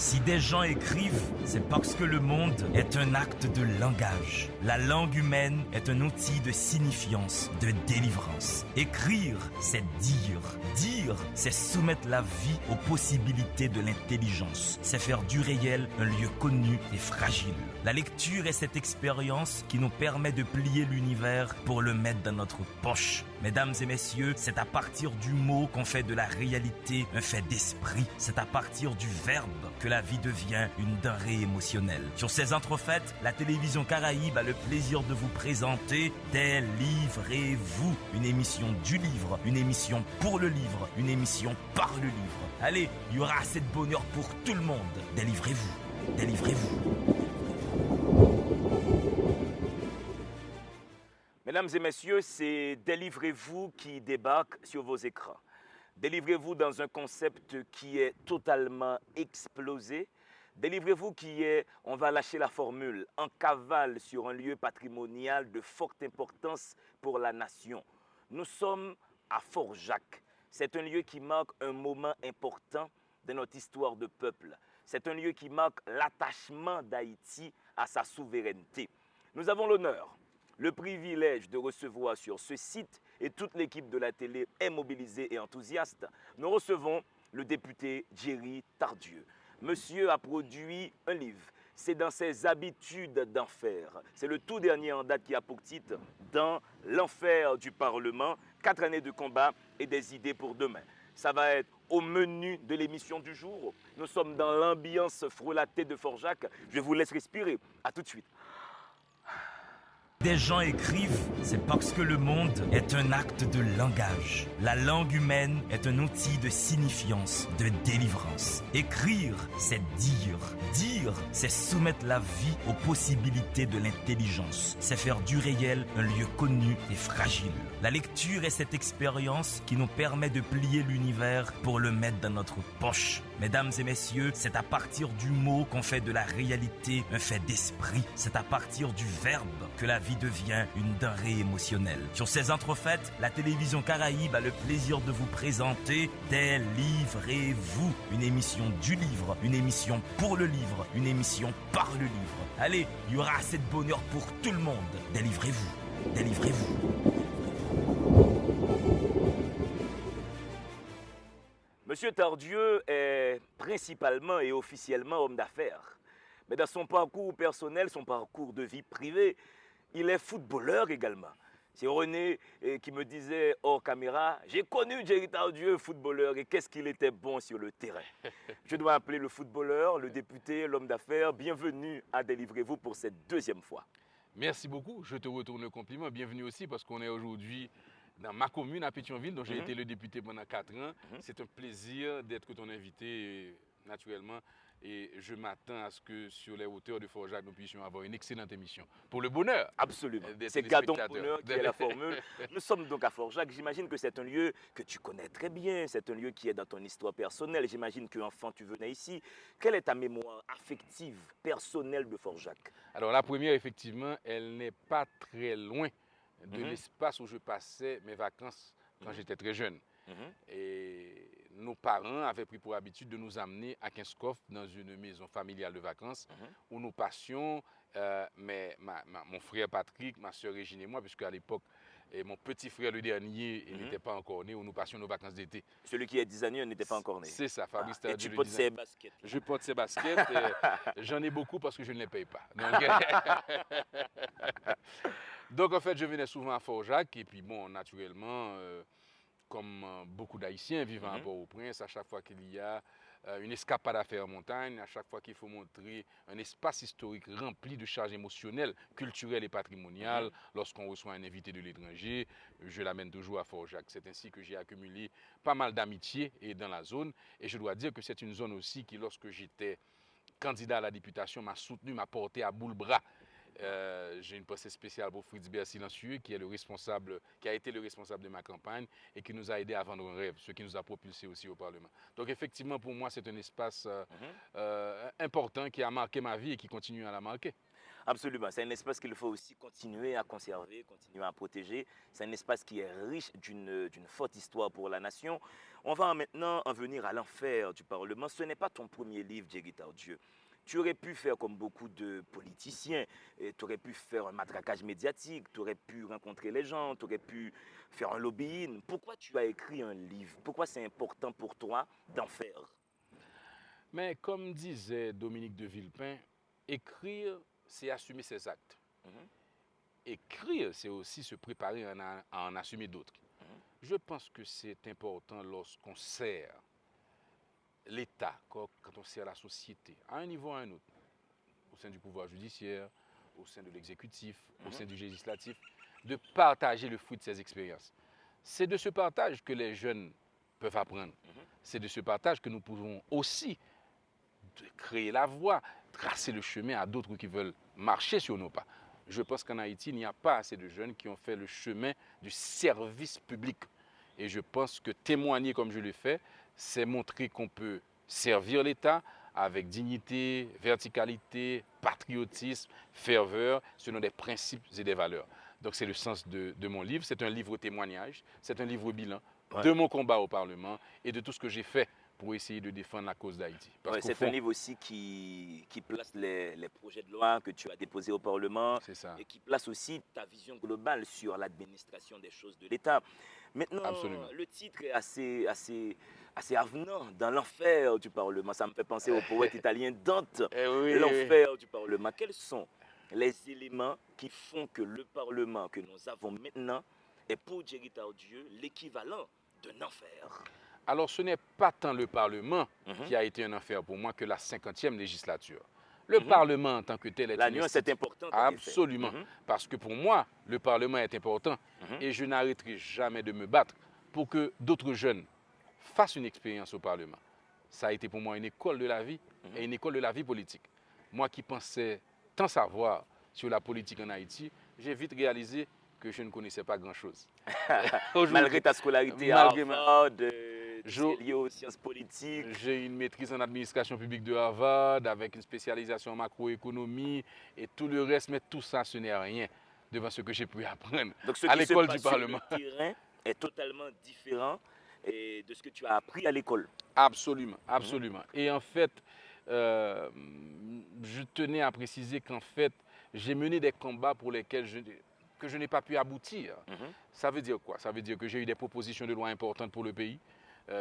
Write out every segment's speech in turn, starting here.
Si des gens écrivent, c'est parce que le monde est un acte de langage. La langue humaine est un outil de signifiance, de délivrance. Écrire, c'est dire. Dire, c'est soumettre la vie aux possibilités de l'intelligence. C'est faire du réel un lieu connu et fragile. La lecture est cette expérience qui nous permet de plier l'univers pour le mettre dans notre poche. Mesdames et messieurs, c'est à partir du mot qu'on fait de la réalité un fait d'esprit. C'est à partir du verbe que la vie devient une denrée émotionnelle. Sur ces entrefaites, la télévision Caraïbe a le plaisir de vous présenter Délivrez-vous, une émission du livre, une émission pour le livre, une émission par le livre. Allez, il y aura assez de bonheur pour tout le monde. Délivrez-vous, délivrez-vous. Mesdames et messieurs, c'est Délivrez-vous qui débarque sur vos écrans. Délivrez-vous dans un concept qui est totalement explosé. Délivrez-vous qui est, on va lâcher la formule, en cavale sur un lieu patrimonial de forte importance pour la nation. Nous sommes à Fort-Jacques. C'est un lieu qui marque un moment important de notre histoire de peuple. C'est un lieu qui marque l'attachement d'Haïti à sa souveraineté. Nous avons l'honneur, le privilège de recevoir sur ce site, et toute l'équipe de la télé est mobilisée et enthousiaste, nous recevons le député Jerry Tardieu. Monsieur a produit un livre. C'est dans ses habitudes d'enfer. C'est le tout dernier en date qui a pour titre « Dans l'enfer du Parlement, 4 années de combat et des idées pour demain ». Ça va être au menu de l'émission du jour. Nous sommes dans l'ambiance frelatée de Fort-Jacques. Je vous laisse respirer. À tout de suite. Des gens écrivent, c'est parce que le monde est un acte de langage. La langue humaine est un outil de signifiance, de délivrance. Écrire, c'est dire. Dire, c'est soumettre la vie aux possibilités de l'intelligence. C'est faire du réel un lieu connu et fragile. La lecture est cette expérience qui nous permet de plier l'univers pour le mettre dans notre poche. Mesdames et messieurs, c'est à partir du mot qu'on fait de la réalité un fait d'esprit. C'est à partir du verbe que la vie devient une denrée émotionnelle. Sur ces entrefaites, la télévision Caraïbe a le plaisir de vous présenter Délivrez-vous, une émission du livre, une émission pour le livre, une émission par le livre. Allez, il y aura assez de bonheur pour tout le monde. Délivrez-vous, délivrez-vous. Monsieur Tardieu est principalement et officiellement homme d'affaires. Mais dans son parcours personnel, son parcours de vie privée, il est footballeur également. C'est René qui me disait hors caméra, j'ai connu Jerry Tardieu, footballeur, et qu'est-ce qu'il était bon sur le terrain. Je dois appeler le footballeur, le député, l'homme d'affaires. Bienvenue à Délivrez-vous pour cette deuxième fois. Merci beaucoup, je te retourne le compliment. Bienvenue aussi parce qu'on est aujourd'hui dans ma commune à Pétionville, dont j'ai été le député pendant 4 ans. C'est un plaisir d'être ton invité, naturellement. Et je m'attends à ce que sur les hauteurs de Fort-Jacques, nous puissions avoir une excellente émission. Pour le bonheur. Absolument. C'est Gadon Bonheur qui est la formule. Nous sommes donc à Fort-Jacques. J'imagine que c'est un lieu que tu connais très bien. C'est un lieu qui est dans ton histoire personnelle. J'imagine qu'enfant, tu venais ici. Quelle est ta mémoire affective, personnelle de Fort-Jacques? Alors la première, effectivement, elle n'est pas très loin de l'espace où je passais mes vacances quand j'étais très jeune. Et nos parents avaient pris pour habitude de nous amener à Kinskov dans une maison familiale de vacances où nous passions, mon frère Patrick, ma soeur Régine et moi, puisque à l'époque, mon petit frère le dernier n'était pas encore né, où nous passions nos vacances d'été. Celui qui est 10 années n'était pas encore né. C'est ça, Fabrice Tardieu. Et tu portes ses baskets. Je porte ses baskets. J'en ai beaucoup parce que je ne les paye pas. Donc en fait, je venais souvent à Fort-Jacques et puis bon, naturellement, comme beaucoup d'Haïtiens vivant à Port-au-Prince, à chaque fois qu'il y a une escapade à faire en montagne, à chaque fois qu'il faut montrer un espace historique rempli de charges émotionnelles, culturelles et patrimoniales, lorsqu'on reçoit un invité de l'étranger, je l'amène toujours à Fort-Jacques. C'est ainsi que j'ai accumulé pas mal d'amitié dans la zone. Et je dois dire que c'est une zone aussi qui, lorsque j'étais candidat à la députation, m'a soutenu, m'a porté à bout le bras. J'ai une pensée spéciale pour Fritz Béat Silencieux, qui a été le responsable de ma campagne et qui nous a aidé à vendre un rêve, ce qui nous a propulsé aussi au Parlement. Donc effectivement, pour moi, c'est un espace important qui a marqué ma vie et qui continue à la marquer. Absolument. C'est un espace qu'il faut aussi continuer à conserver, continuer à protéger. C'est un espace qui est riche d'une forte histoire pour la nation. On va maintenant en venir à l'enfer du Parlement. Ce n'est pas ton premier livre, Jerry Tardieu. Tu aurais pu faire comme beaucoup de politiciens, tu aurais pu faire un matraquage médiatique, tu aurais pu rencontrer les gens, tu aurais pu faire un lobbying. Pourquoi tu as écrit un livre? Pourquoi c'est important pour toi d'en faire? Mais comme disait Dominique de Villepin, écrire, c'est assumer ses actes. Mhm. Écrire, c'est aussi se préparer à en assumer d'autres. Je pense que c'est important lorsqu'on sert l'État, quand on sert la société, à un niveau ou à un autre, au sein du pouvoir judiciaire, au sein de l'exécutif, au sein du législatif, de partager le fruit de ces expériences. C'est de ce partage que les jeunes peuvent apprendre. C'est de ce partage que nous pouvons aussi créer la voie, tracer le chemin à d'autres qui veulent marcher sur nos pas. Je pense qu'en Haïti, il n'y a pas assez de jeunes qui ont fait le chemin du service public. Et je pense que témoigner comme je l'ai fait, c'est montrer qu'on peut servir l'État avec dignité, verticalité, patriotisme, ferveur, selon des principes et des valeurs. Donc c'est le sens de mon livre. C'est un livre témoignage, c'est un livre bilan de mon combat au Parlement et de tout ce que j'ai fait pour essayer de défendre la cause d'Haïti. Ouais, c'est un livre aussi qui place les projets de loi que tu as déposés au Parlement et qui place aussi ta vision globale sur l'administration des choses de l'État. Maintenant, absolument, le titre est assez avenant, dans l'enfer du Parlement. Ça me fait penser au poète italien Dante, l'enfer du Parlement. Quels sont les éléments qui font que le Parlement que nous avons maintenant est pour Jerry Tardieu l'équivalent d'un enfer? Alors, ce n'est pas tant le Parlement qui a été un enfer pour moi que la 50e législature. Le Parlement en tant que tel est la nuance est importante. Absolument. Parce que pour moi, le Parlement est important et je n'arrêterai jamais de me battre pour que d'autres jeunes fassent une expérience au Parlement. Ça a été pour moi une école de la vie et une école de la vie politique. Moi qui pensais tant savoir sur la politique en Haïti, j'ai vite réalisé que je ne connaissais pas grand-chose. Malgré ta scolarité à Harvard, lié aux sciences politiques. J'ai une maîtrise en administration publique de Harvard avec une spécialisation en macroéconomie et tout le reste, mais tout ça, ce n'est rien devant ce que j'ai pu apprendre à l'école du Parlement. Donc, ce qui se passe sur le terrain est totalement différent de ce que tu as appris à l'école. Absolument, absolument. Et en fait, je tenais à préciser qu'en fait, j'ai mené des combats pour lesquels que je n'ai pas pu aboutir. Ça veut dire quoi? Ça veut dire que j'ai eu des propositions de loi importantes pour le pays,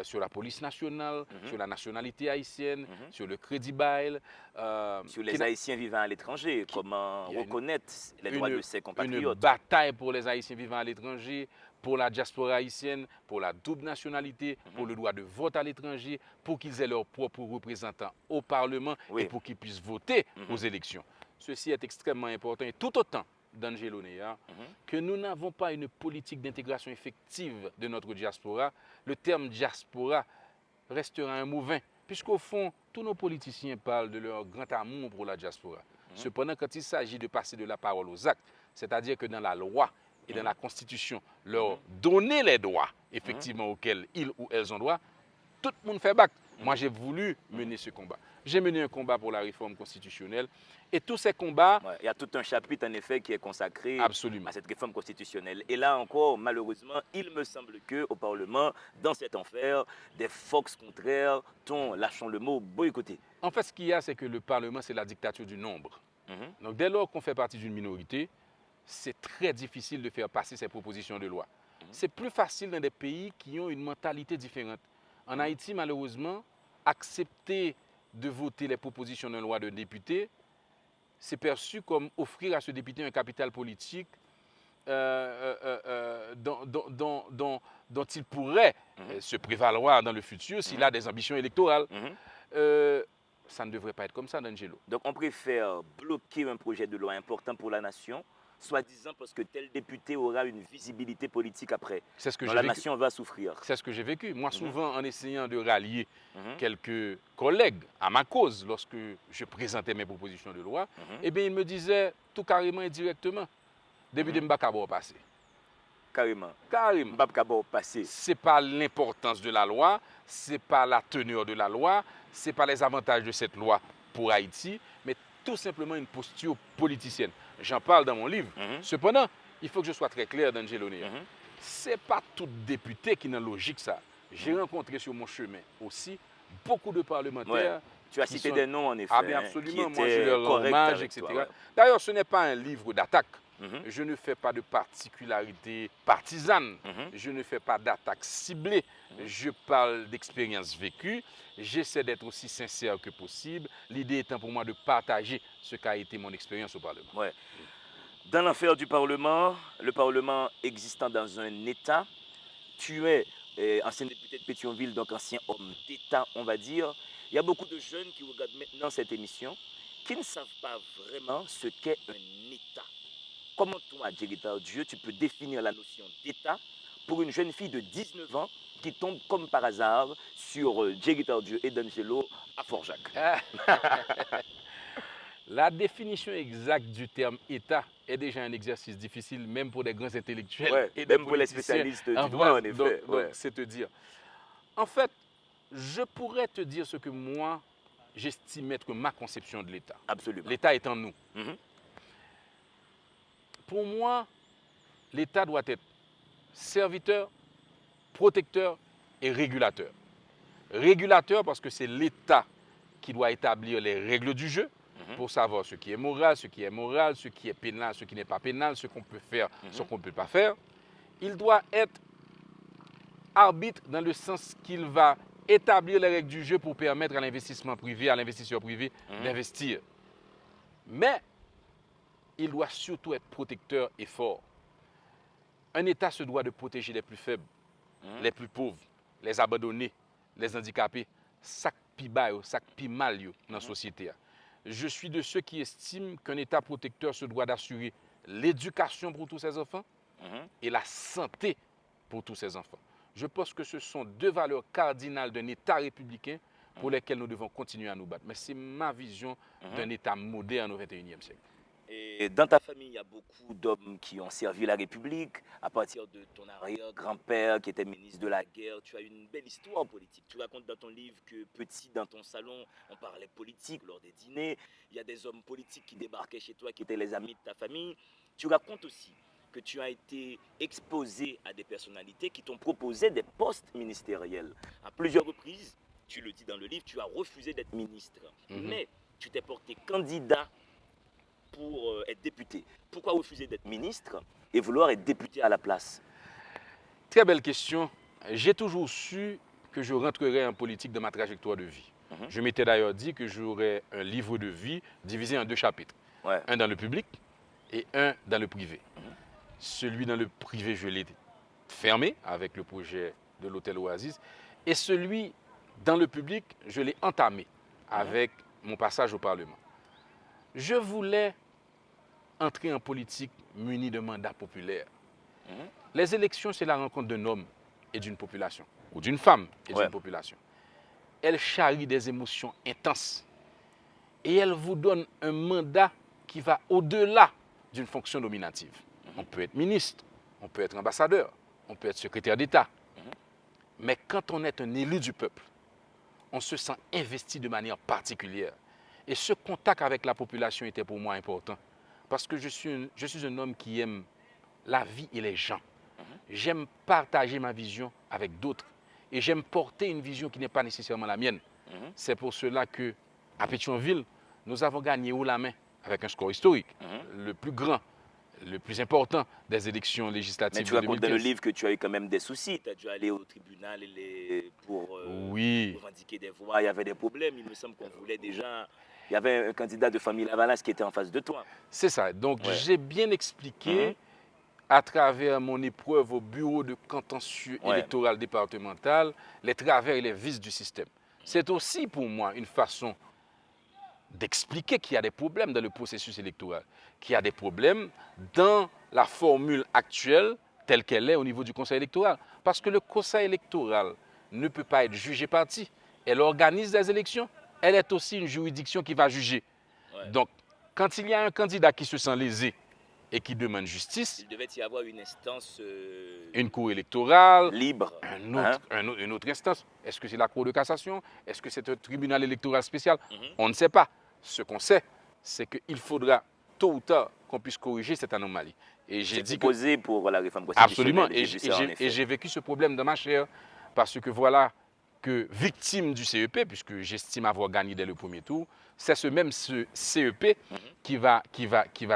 sur la police nationale, sur la nationalité haïtienne, sur le crédit bail. Sur les Haïtiens vivant à l'étranger, comment reconnaître les droits de ses compatriotes. Une bataille pour les Haïtiens vivant à l'étranger, pour la diaspora haïtienne, pour la double nationalité, pour le droit de vote à l'étranger, pour qu'ils aient leurs propres représentants au Parlement et pour qu'ils puissent voter aux élections. Ceci est extrêmement important et tout autant d'Angelo Nea, que nous n'avons pas une politique d'intégration effective de notre diaspora, le terme diaspora restera un mot vain, puisqu'au fond, tous nos politiciens parlent de leur grand amour pour la diaspora. Cependant, quand il s'agit de passer de la parole aux actes, c'est-à-dire que dans la loi et dans la Constitution, leur donner les droits effectivement auxquels ils ou elles ont droit, tout le monde fait bac. Moi, j'ai voulu mener ce combat. J'ai mené un combat pour la réforme constitutionnelle et tous ces combats... Il y a tout un chapitre, en effet, qui est consacré absolument à cette réforme constitutionnelle. Et là encore, malheureusement, il me semble qu'au Parlement, dans cet enfer, des forces contraires t'ont, lâchons le mot, boycotté. En fait, ce qu'il y a, c'est que le Parlement, c'est la dictature du nombre. Donc, dès lors qu'on fait partie d'une minorité, c'est très difficile de faire passer ces propositions de loi. C'est plus facile dans des pays qui ont une mentalité différente. En Haïti, malheureusement, accepter de voter les propositions de loi de députés, c'est perçu comme offrir à ce député un capital politique dont il pourrait se prévaloir dans le futur s'il a des ambitions électorales. Ça ne devrait pas être comme ça, D'Angelo. Donc on préfère bloquer un projet de loi important pour la nation, soi-disant parce que tel député aura une visibilité politique après. C'est ce que la nation va souffrir. C'est ce que j'ai vécu. Moi, souvent, en essayant de rallier quelques collègues à ma cause, lorsque je présentais mes propositions de loi, eh bien, ils me disaient tout carrément et directement, début de Mbakabo passé. Carrément. Mbakabo passé. Ce n'est pas l'importance de la loi, ce n'est pas la teneur de la loi, ce n'est pas les avantages de cette loi pour Haïti, mais tout simplement une posture politicienne. J'en parle dans mon livre. Cependant, il faut que je sois très clair, D'Angelo Nea. Ce n'est pas tout député qui n'a logique ça. J'ai rencontré sur mon chemin aussi beaucoup de parlementaires. Tu as cité des noms, en effet. Ah, bien absolument. Qui Moi, je leur rends hommage, etc. Toi, D'ailleurs, ce n'est pas un livre d'attaque. Je ne fais pas de particularité partisane. Je ne fais pas d'attaque ciblée. Je parle d'expériences vécues. J'essaie d'être aussi sincère que possible. L'idée étant pour moi de partager ce qu'a été mon expérience au Parlement. Ouais. Dans l'affaire du Parlement, le Parlement existant dans un État, tu es ancien député de Pétionville, donc ancien homme d'État, on va dire. Il y a beaucoup de jeunes qui regardent maintenant cette émission qui ne savent pas vraiment ce qu'est un État. Comment toi, Djerital Dieu, tu peux définir la notion d'État pour une jeune fille de 19 ans qui tombe comme par hasard sur Djerital Dieu et D'Angelo à Fort-Jacques? La définition exacte du terme État est déjà un exercice difficile, même pour des grands intellectuels et même pour les spécialistes du droit, en effet. Donc c'est te dire. En fait, je pourrais te dire ce que moi, j'estime être ma conception de l'État. Absolument. L'État est en nous. Pour moi, l'État doit être serviteur, protecteur et régulateur. Régulateur parce que c'est l'État qui doit établir les règles du jeu pour savoir ce qui est moral, ce qui est pénal, ce qui n'est pas pénal, ce qu'on peut faire, ce qu'on ne peut pas faire. Il doit être arbitre dans le sens qu'il va établir les règles du jeu pour permettre à l'investissement privé, à l'investisseur privé d'investir. Mais il doit surtout être protecteur et fort. Un État se doit de protéger les plus faibles, les plus pauvres, les abandonnés, les handicapés, ça qui bas, ça qui mal dans la société. Je suis de ceux qui estiment qu'un État protecteur se doit d'assurer l'éducation pour tous ses enfants et la santé pour tous ses enfants. Je pense que ce sont deux valeurs cardinales d'un État républicain pour lesquelles nous devons continuer à nous battre. Mais c'est ma vision d'un État moderne au XXIe siècle. Et dans ta famille, il y a beaucoup d'hommes qui ont servi la République. À partir de ton arrière-grand-père qui était ministre de la Guerre, tu as une belle histoire politique. Tu racontes dans ton livre que petit, dans ton salon, on parlait politique lors des dîners. Il y a des hommes politiques qui débarquaient chez toi, qui étaient les amis de ta famille. Tu racontes aussi que tu as été exposé à des personnalités qui t'ont proposé des postes ministériels. À plusieurs reprises, tu le dis dans le livre, tu as refusé d'être ministre. Mais tu t'es porté candidat pour être député. Pourquoi refuser d'être ministre et vouloir être député à la place? Très belle question. J'ai toujours su que je rentrerais en politique dans ma trajectoire de vie. Je m'étais d'ailleurs dit que j'aurais un livre de vie divisé en deux chapitres. Un dans le public et un dans le privé. Celui dans le privé, je l'ai fermé avec le projet de l'hôtel Oasis. Et celui dans le public, je l'ai entamé avec mon passage au Parlement. Je voulais entrer en politique muni de mandats populaires. Les élections, c'est la rencontre d'un homme et d'une population, ou d'une femme et d'une population. Elle charrie des émotions intenses. Et elle vous donne un mandat qui va au-delà d'une fonction nominative. On peut être ministre, on peut être ambassadeur, on peut être secrétaire d'État. Mais quand on est un élu du peuple, on se sent investi de manière particulière. Et ce contact avec la population était pour moi important. Parce que je suis un homme qui aime la vie et les gens. J'aime partager ma vision avec d'autres. Et j'aime porter une vision qui n'est pas nécessairement la mienne. C'est pour cela qu'à Pétionville, nous avons gagné haut la main avec un score historique. Le plus grand, le plus important des élections législatives. Mais tu racontes dans le livre que tu as eu quand même des soucis. Tu as dû aller au tribunal pour revendiquer des voix. Il y avait des problèmes. Il me semble qu'on voulait déjà... Il y avait un candidat de famille Lavalas qui était en face de toi. C'est ça. Donc, j'ai bien expliqué à travers mon épreuve au bureau de contentieux électoral départemental les travers et les vices du système. C'est aussi pour moi une façon d'expliquer qu'il y a des problèmes dans le processus électoral, qu'il y a des problèmes dans la formule actuelle telle qu'elle est au niveau du Conseil électoral. Parce que le Conseil électoral ne peut pas être jugé parti. Elle organise des élections. Elle est aussi une juridiction qui va juger. Donc, quand il y a un candidat qui se sent lésé et qui demande justice... Il devait y avoir une instance... une cour électorale... libre. Une autre instance. Est-ce que c'est la cour de cassation? Est-ce que c'est un tribunal électoral spécial? On ne sait pas. Ce qu'on sait, c'est qu'il faudra tôt ou tard qu'on puisse corriger cette anomalie. Et j'ai dit posé pour la réforme constitutionnelle. Absolument. Et j'ai vécu ce problème dans ma chair parce que voilà que victime du CEP, puisque j'estime avoir gagné dès le premier tour, c'est ce même CEP qui va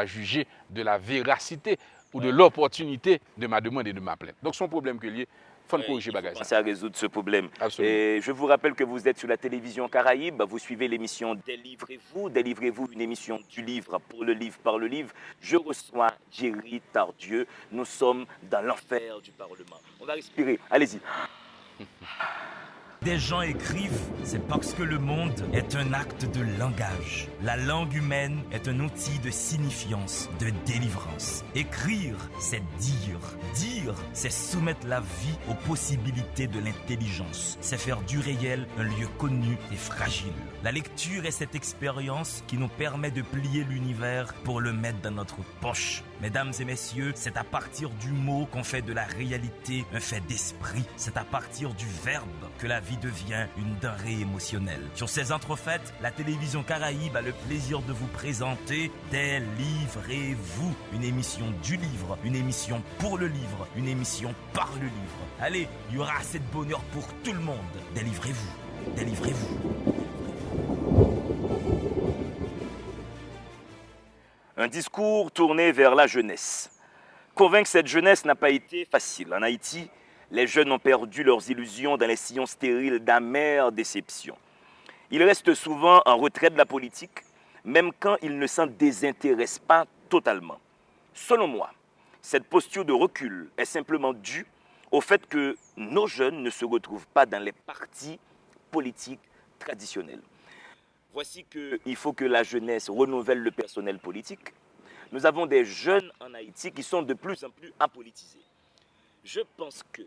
juger de la véracité ou de l'opportunité de ma demande et de ma plainte. Donc son problème que lié, il faut corriger bagage. Pensez à résoudre ce problème. Absolument. Et je vous rappelle que vous êtes sur la télévision Caraïbe, vous suivez l'émission Délivrez-vous. Délivrez-vous, une émission du livre pour le livre par le livre. Je reçois Jerry Tardieu. Nous sommes dans l'enfer du Parlement. On va respirer. Allez-y. Des gens écrivent, c'est parce que le monde est un acte de langage. La langue humaine est un outil de signifiance, de délivrance. Écrire, c'est dire. Dire, c'est soumettre la vie aux possibilités de l'intelligence. C'est faire du réel un lieu connu et fragile. La lecture est cette expérience qui nous permet de plier l'univers pour le mettre dans notre poche. Mesdames et messieurs, c'est à partir du mot qu'on fait de la réalité un fait d'esprit. C'est à partir du verbe que la vie devient une denrée émotionnelle. Sur ces entrefaites, la télévision Caraïbe a le plaisir de vous présenter Délivrez-vous, une émission du livre, une émission pour le livre, une émission par le livre. Allez, il y aura assez de bonheur pour tout le monde. Délivrez-vous, délivrez-vous. Un discours tourné vers la jeunesse. Convaincre cette jeunesse n'a pas été facile. En Haïti, les jeunes ont perdu leurs illusions dans les sillons stériles d'amères déceptions. Ils restent souvent en retrait de la politique, même quand ils ne s'en désintéressent pas totalement. Selon moi, cette posture de recul est simplement due au fait que nos jeunes ne se retrouvent pas dans les partis politiques traditionnels. Voici qu'il faut que la jeunesse renouvelle le personnel politique. Nous avons des jeunes en Haïti qui sont de plus en plus apolitisés. Je pense que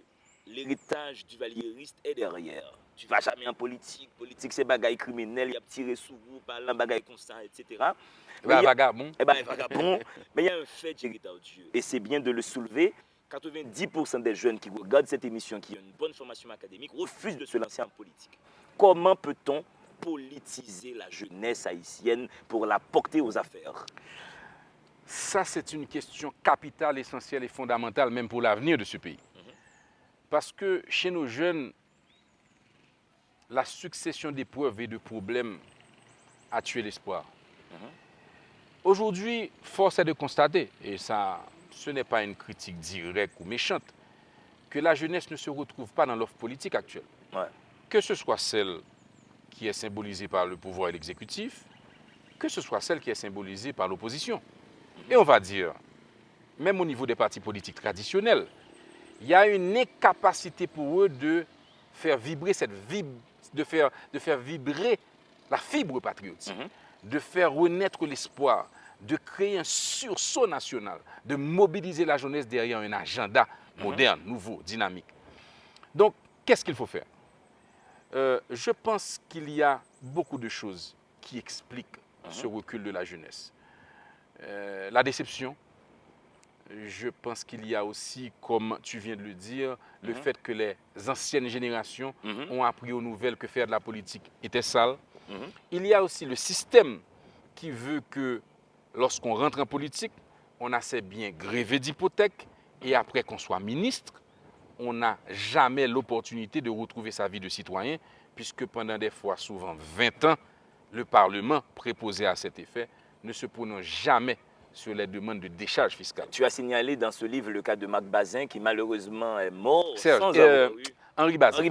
l'héritage du valliériste est derrière. Tu ne vas jamais en politique. Politique, c'est bagaille criminel, il y a tiré sous vous, parlant bagaille constant, etc. Vagabond. Vagabond. Mais il y a un fait, Jerry Tardieu, et c'est bien de le soulever. 90% des jeunes qui regardent cette émission, qui ont une bonne formation académique, refusent de se lancer en politique. Comment peut-on politiser la jeunesse haïtienne pour la porter aux affaires? Ça, c'est une question capitale, essentielle et fondamentale, même pour l'avenir de ce pays. Parce que chez nos jeunes, la succession d'épreuves et de problèmes a tué l'espoir. Aujourd'hui, force est de constater, et ça, ce n'est pas une critique directe ou méchante, que la jeunesse ne se retrouve pas dans l'offre politique actuelle. Ouais. Que ce soit celle qui est symbolisée par le pouvoir et l'exécutif, que ce soit celle qui est symbolisée par l'opposition. Et on va dire, même au niveau des partis politiques traditionnels, il y a une incapacité pour eux de faire vibrer de faire vibrer la fibre patriotique, de faire renaître l'espoir, de créer un sursaut national, de mobiliser la jeunesse derrière un agenda moderne, nouveau, dynamique. Donc, qu'est-ce qu'il faut faire? Je pense qu'il y a beaucoup de choses qui expliquent ce recul de la jeunesse. La déception. Je pense qu'il y a aussi, comme tu viens de le dire, le fait que les anciennes générations ont appris aux nouvelles que faire de la politique était sale. Il y a aussi le système qui veut que lorsqu'on rentre en politique, on a ses biens grévés d'hypothèques et après qu'on soit ministre, on n'a jamais l'opportunité de retrouver sa vie de citoyen puisque pendant des fois, souvent 20 ans, le Parlement préposé à cet effet ne se prononce jamais sur les demandes de décharge fiscale. Tu as signalé dans ce livre le cas de Marc Bazin qui malheureusement est mort Serge, sans avoir eu... Henri Bazin,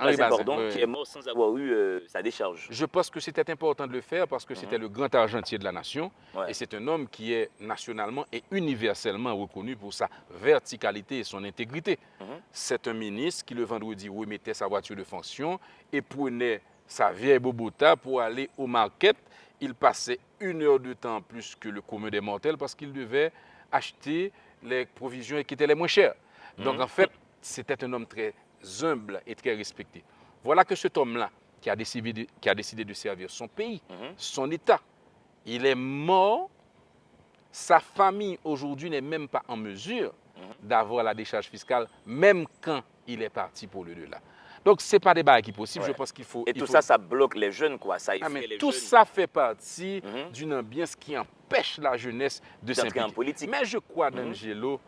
qui est mort sans avoir eu sa décharge. Je pense que c'était important de le faire parce que c'était le grand argentier de la nation Ouais. et c'est un homme qui est nationalement et universellement reconnu pour sa verticalité et son intégrité. C'est un ministre qui le vendredi remettait sa voiture de fonction et prenait sa vieille Bobota pour aller au market. Il passait 1 heure de temps plus que le commun des mortels parce qu'il devait acheter les provisions qui étaient les moins chères. Donc en fait, c'était un homme très humble et très respecté. Voilà que cet homme-là, qui a décidé de servir son pays, son État, il est mort. Sa famille aujourd'hui n'est même pas en mesure d'avoir la décharge fiscale, même quand il est parti pour le delà. Donc, ce n'est pas des bails qui possible. Ouais. Je pense qu'il faut... Et tout ça, ça bloque les jeunes, quoi. Ça Ah, effraie mais les tout jeunes ça fait partie Mhm. d'une ambiance qui empêche la jeunesse de d'entrer en s'impliquer. politique. Mais je crois, D'Angelo,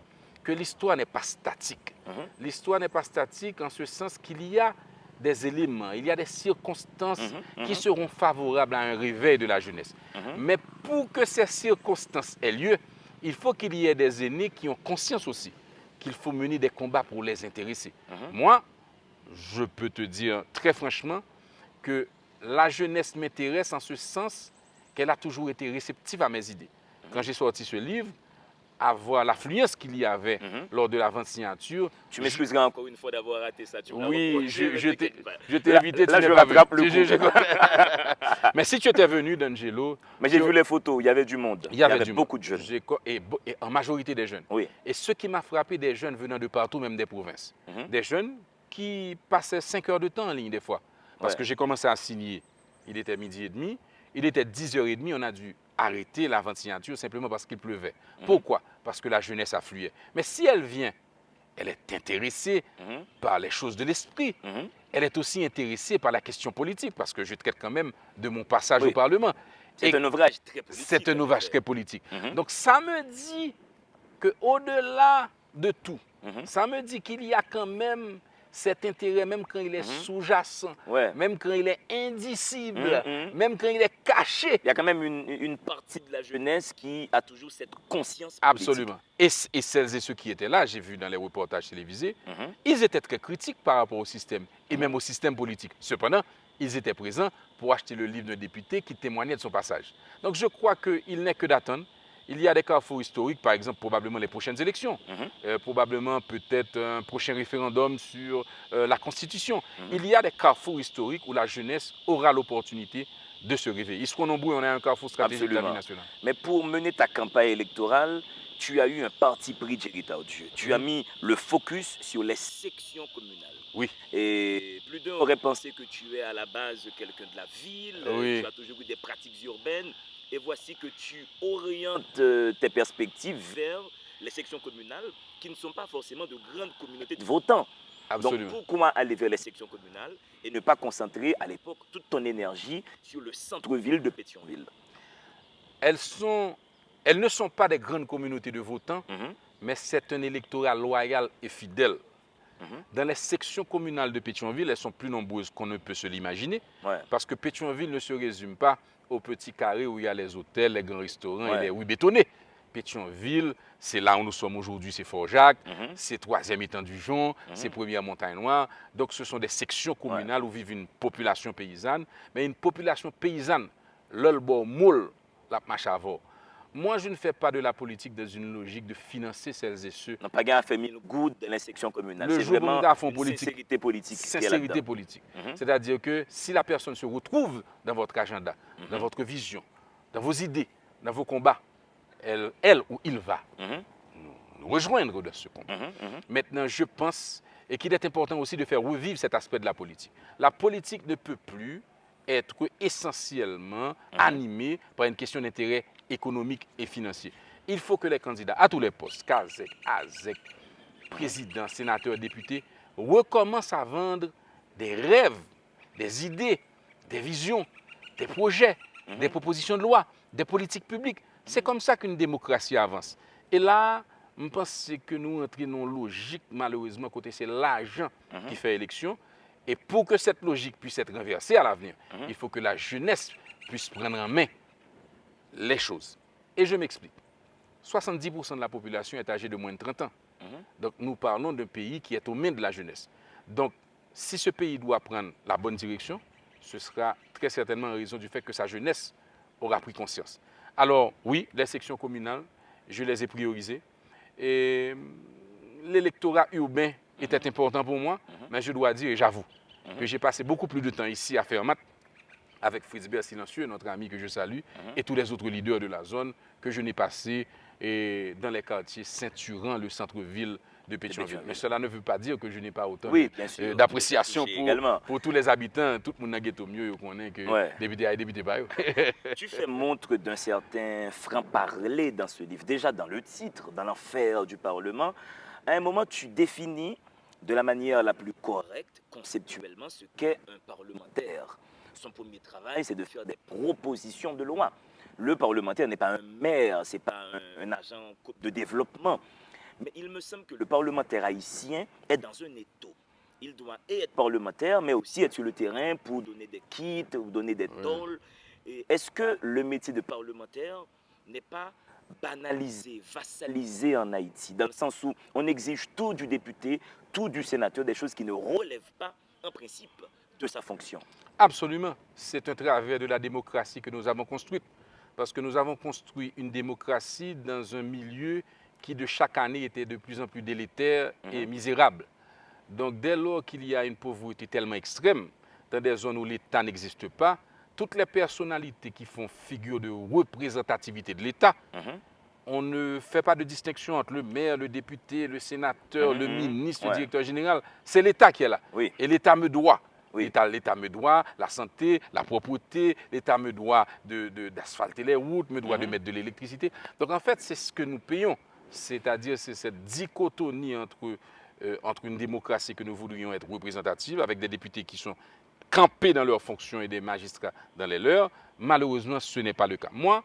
que l'histoire n'est pas statique. Mhm. L'histoire n'est pas statique en ce sens qu'il y a des éléments, il y a des circonstances qui seront favorables à un réveil de la jeunesse. Mais pour que ces circonstances aient lieu, il faut qu'il y ait des aînés qui ont conscience aussi qu'il faut mener des combats pour les intéresser. Moi, je peux te dire très franchement que la jeunesse m'intéresse en ce sens qu'elle a toujours été réceptive à mes idées. Quand j'ai sorti ce livre, à voir l'affluence qu'il y avait lors de la vente signature. Tu m'excuseras encore une fois d'avoir raté ça. Tu me l'as Oui, reproché, mais je t'inquiète pas. t'ai Là- invité, là, tu je n'es pas rattrape venu. le coup. Mais si tu étais venu, D'Angelo, Mais j'ai vu les photos, il y avait du monde. il y avait du beaucoup de jeunes. Et en majorité des jeunes. Oui. Et ce qui m'a frappé, des jeunes venant de partout, même des provinces. Des jeunes qui passaient 5 heures de temps en ligne des fois. Parce Ouais. que j'ai commencé à signer, il était 12h30, il était 10h30, on a dû arrêter la vente signature simplement parce qu'il pleuvait. Pourquoi? Parce que la jeunesse affluait. Mais si elle vient, elle est intéressée par les choses de l'esprit. Elle est aussi intéressée par la question politique, parce que je traite quand même de mon passage Oui. au Parlement. C'est Et un ouvrage très politique. c'est un ouvrage très politique. Donc ça me dit qu'au-delà de tout, ça me dit qu'il y a quand même cet intérêt, même quand il est sous-jacent, Ouais. même quand il est indicible, même quand il est caché. Il y a quand même une partie de la jeunesse qui a toujours cette conscience politique. Absolument. Et celles et ceux qui étaient là, j'ai vu dans les reportages télévisés, ils étaient très critiques par rapport au système, et même au système politique. Cependant, ils étaient présents pour acheter le livre d'un député qui témoignait de son passage. Donc je crois qu'il n'est que d'attendre. Il y a des carrefours historiques, par exemple probablement les prochaines élections, probablement peut-être un prochain référendum sur la Constitution. Il y a des carrefours historiques où la jeunesse aura l'opportunité de se réveiller. Ils seront nombreux, on a un carrefour stratégique de la vie nationale. Mais pour mener ta campagne électorale, tu as eu un parti pris, Jerry Tardieu. Tu as mis le focus sur les sections communales. Oui. Et plus d'un aurait pensé que tu es à la base quelqu'un de la ville, Oui. tu as toujours eu des pratiques urbaines, et voici que tu orientes tes perspectives vers les sections communales qui ne sont pas forcément de grandes communautés de votants. Absolument. Donc pourquoi aller vers les sections communales et ne pas concentrer à l'époque toute ton énergie sur le centre-ville de Pétionville? Elles ne sont pas des grandes communautés de votants, mais c'est un électorat loyal et fidèle. Dans les sections communales de Pétionville, elles sont plus nombreuses qu'on ne peut se l'imaginer, Ouais. parce que Pétionville ne se résume pas au petit carré où il y a les hôtels, les grands restaurants Ouais. et les rues bétonnées. Pétionville, c'est là où nous sommes aujourd'hui, c'est Fort-Jacques, c'est 3e étang du Jon, c'est 1er Montagne Noire. Donc ce sont des sections communales où vit une population paysanne, mais une population paysanne, l'ol bo moule, la marche avant. Moi, je ne fais pas de la politique dans une logique de financer celles et ceux. Non, pas gain à faire mille good dans les sections communales. Le C'est jour où vraiment nous avons une politique, sincérité politique. qui est Sincérité là-dedans. politique. C'est-à-dire que si la personne se retrouve dans votre agenda, dans votre vision, dans vos idées, dans vos combats, elle ou il va nous rejoindre dans ce combat. Maintenant, je pense, et qu'il est important aussi de faire revivre cet aspect de la politique. La politique ne peut plus être essentiellement animée par une question d'intérêt économique et financier. Il faut que les candidats à tous les postes, CASEC, AZEC, président, sénateur, député, recommencent à vendre des rêves, des idées, des visions, des projets, des propositions de loi, des politiques publiques. C'est comme ça qu'une démocratie avance. Et là, je pense que nous entrons dans une logique, malheureusement, côté c'est l'argent qui fait élection. Et pour que cette logique puisse être renversée à l'avenir, il faut que la jeunesse puisse prendre en main les choses. Et je m'explique. 70% de la population est âgée de moins de 30 ans. Donc nous parlons d'un pays qui est aux mains de la jeunesse. Donc si ce pays doit prendre la bonne direction, ce sera très certainement en raison du fait que sa jeunesse aura pris conscience. Alors oui, les sections communales, je les ai priorisées. Et l'électorat urbain était important pour moi, mais je dois dire, et j'avoue, que j'ai passé beaucoup plus de temps ici à Fermat avec Fritzbert Silencieux, notre ami que je salue, et tous les autres leaders de la zone que je n'ai passé dans les quartiers ceinturant le centre-ville de Pétionville. Mais cela ne veut pas dire que je n'ai pas autant d'appréciation pour tous les habitants. Tout le monde a mieux connaît que député et député. Tu fais montre d'un certain franc-parler dans ce livre. Déjà dans le titre, dans l'enfer du Parlement, à un moment tu définis de la manière la plus correcte, conceptuellement, ce qu'est un parlementaire. Son premier travail, c'est de faire des propositions de loi. Le parlementaire n'est pas un maire, ce n'est pas un agent de développement. Mais il me semble que le parlementaire haïtien est dans un étau. Il doit être parlementaire, mais aussi être sur le terrain pour donner des kits, ou donner des tôles. Est-ce que le métier de parlementaire n'est pas banalisé, vassalisé en Haïti, dans le sens où on exige tout du député, tout du sénateur, des choses qui ne relèvent pas, en principe, de sa fonction? Absolument. C'est un travers de la démocratie que nous avons construite. Parce que nous avons construit une démocratie dans un milieu qui, de chaque année, était de plus en plus délétère et misérable. Donc, dès lors qu'il y a une pauvreté tellement extrême, dans des zones où l'État n'existe pas, toutes les personnalités qui font figure de représentativité de l'État, on ne fait pas de distinction entre le maire, le député, le sénateur, le ministre, le directeur général. C'est l'État qui est là. Oui. Et l'État me doit. Oui. L'État me doit la santé, la propreté, l'État me doit d'asphalter les routes, me doit de mettre de l'électricité. Donc en fait, c'est ce que nous payons. C'est-à-dire, c'est cette dichotomie entre une démocratie que nous voudrions être représentative, avec des députés qui sont campés dans leurs fonctions et des magistrats dans les leurs. Malheureusement, ce n'est pas le cas. Moi,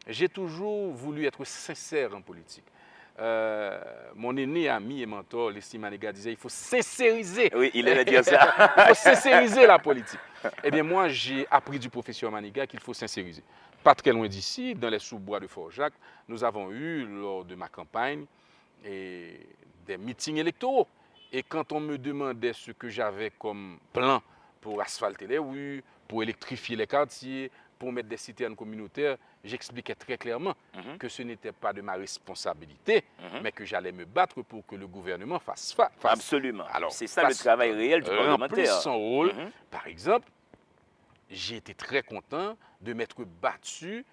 j'ai toujours voulu être sincère en politique. Mon aîné ami et mentor, Leslie Maniga, disait il faut sincériser. Oui, il allait dire ça. Il faut sincériser la politique. Eh bien, moi, j'ai appris du professeur Maniga qu'il faut sincériser. Pas très loin d'ici, dans les sous-bois de Fort-Jacques, nous avons eu, lors de ma campagne, des meetings électoraux. Et quand on me demandait ce que j'avais comme plan pour asphalter les rues, pour électrifier les quartiers, pour mettre des citernes communautaires, j'expliquais très clairement que ce n'était pas de ma responsabilité, mais que j'allais me battre pour que le gouvernement fasse. Absolument. Alors, c'est ça le travail réel du parlementaire. Remplir son rôle. Par exemple, j'ai été très content de m'être battu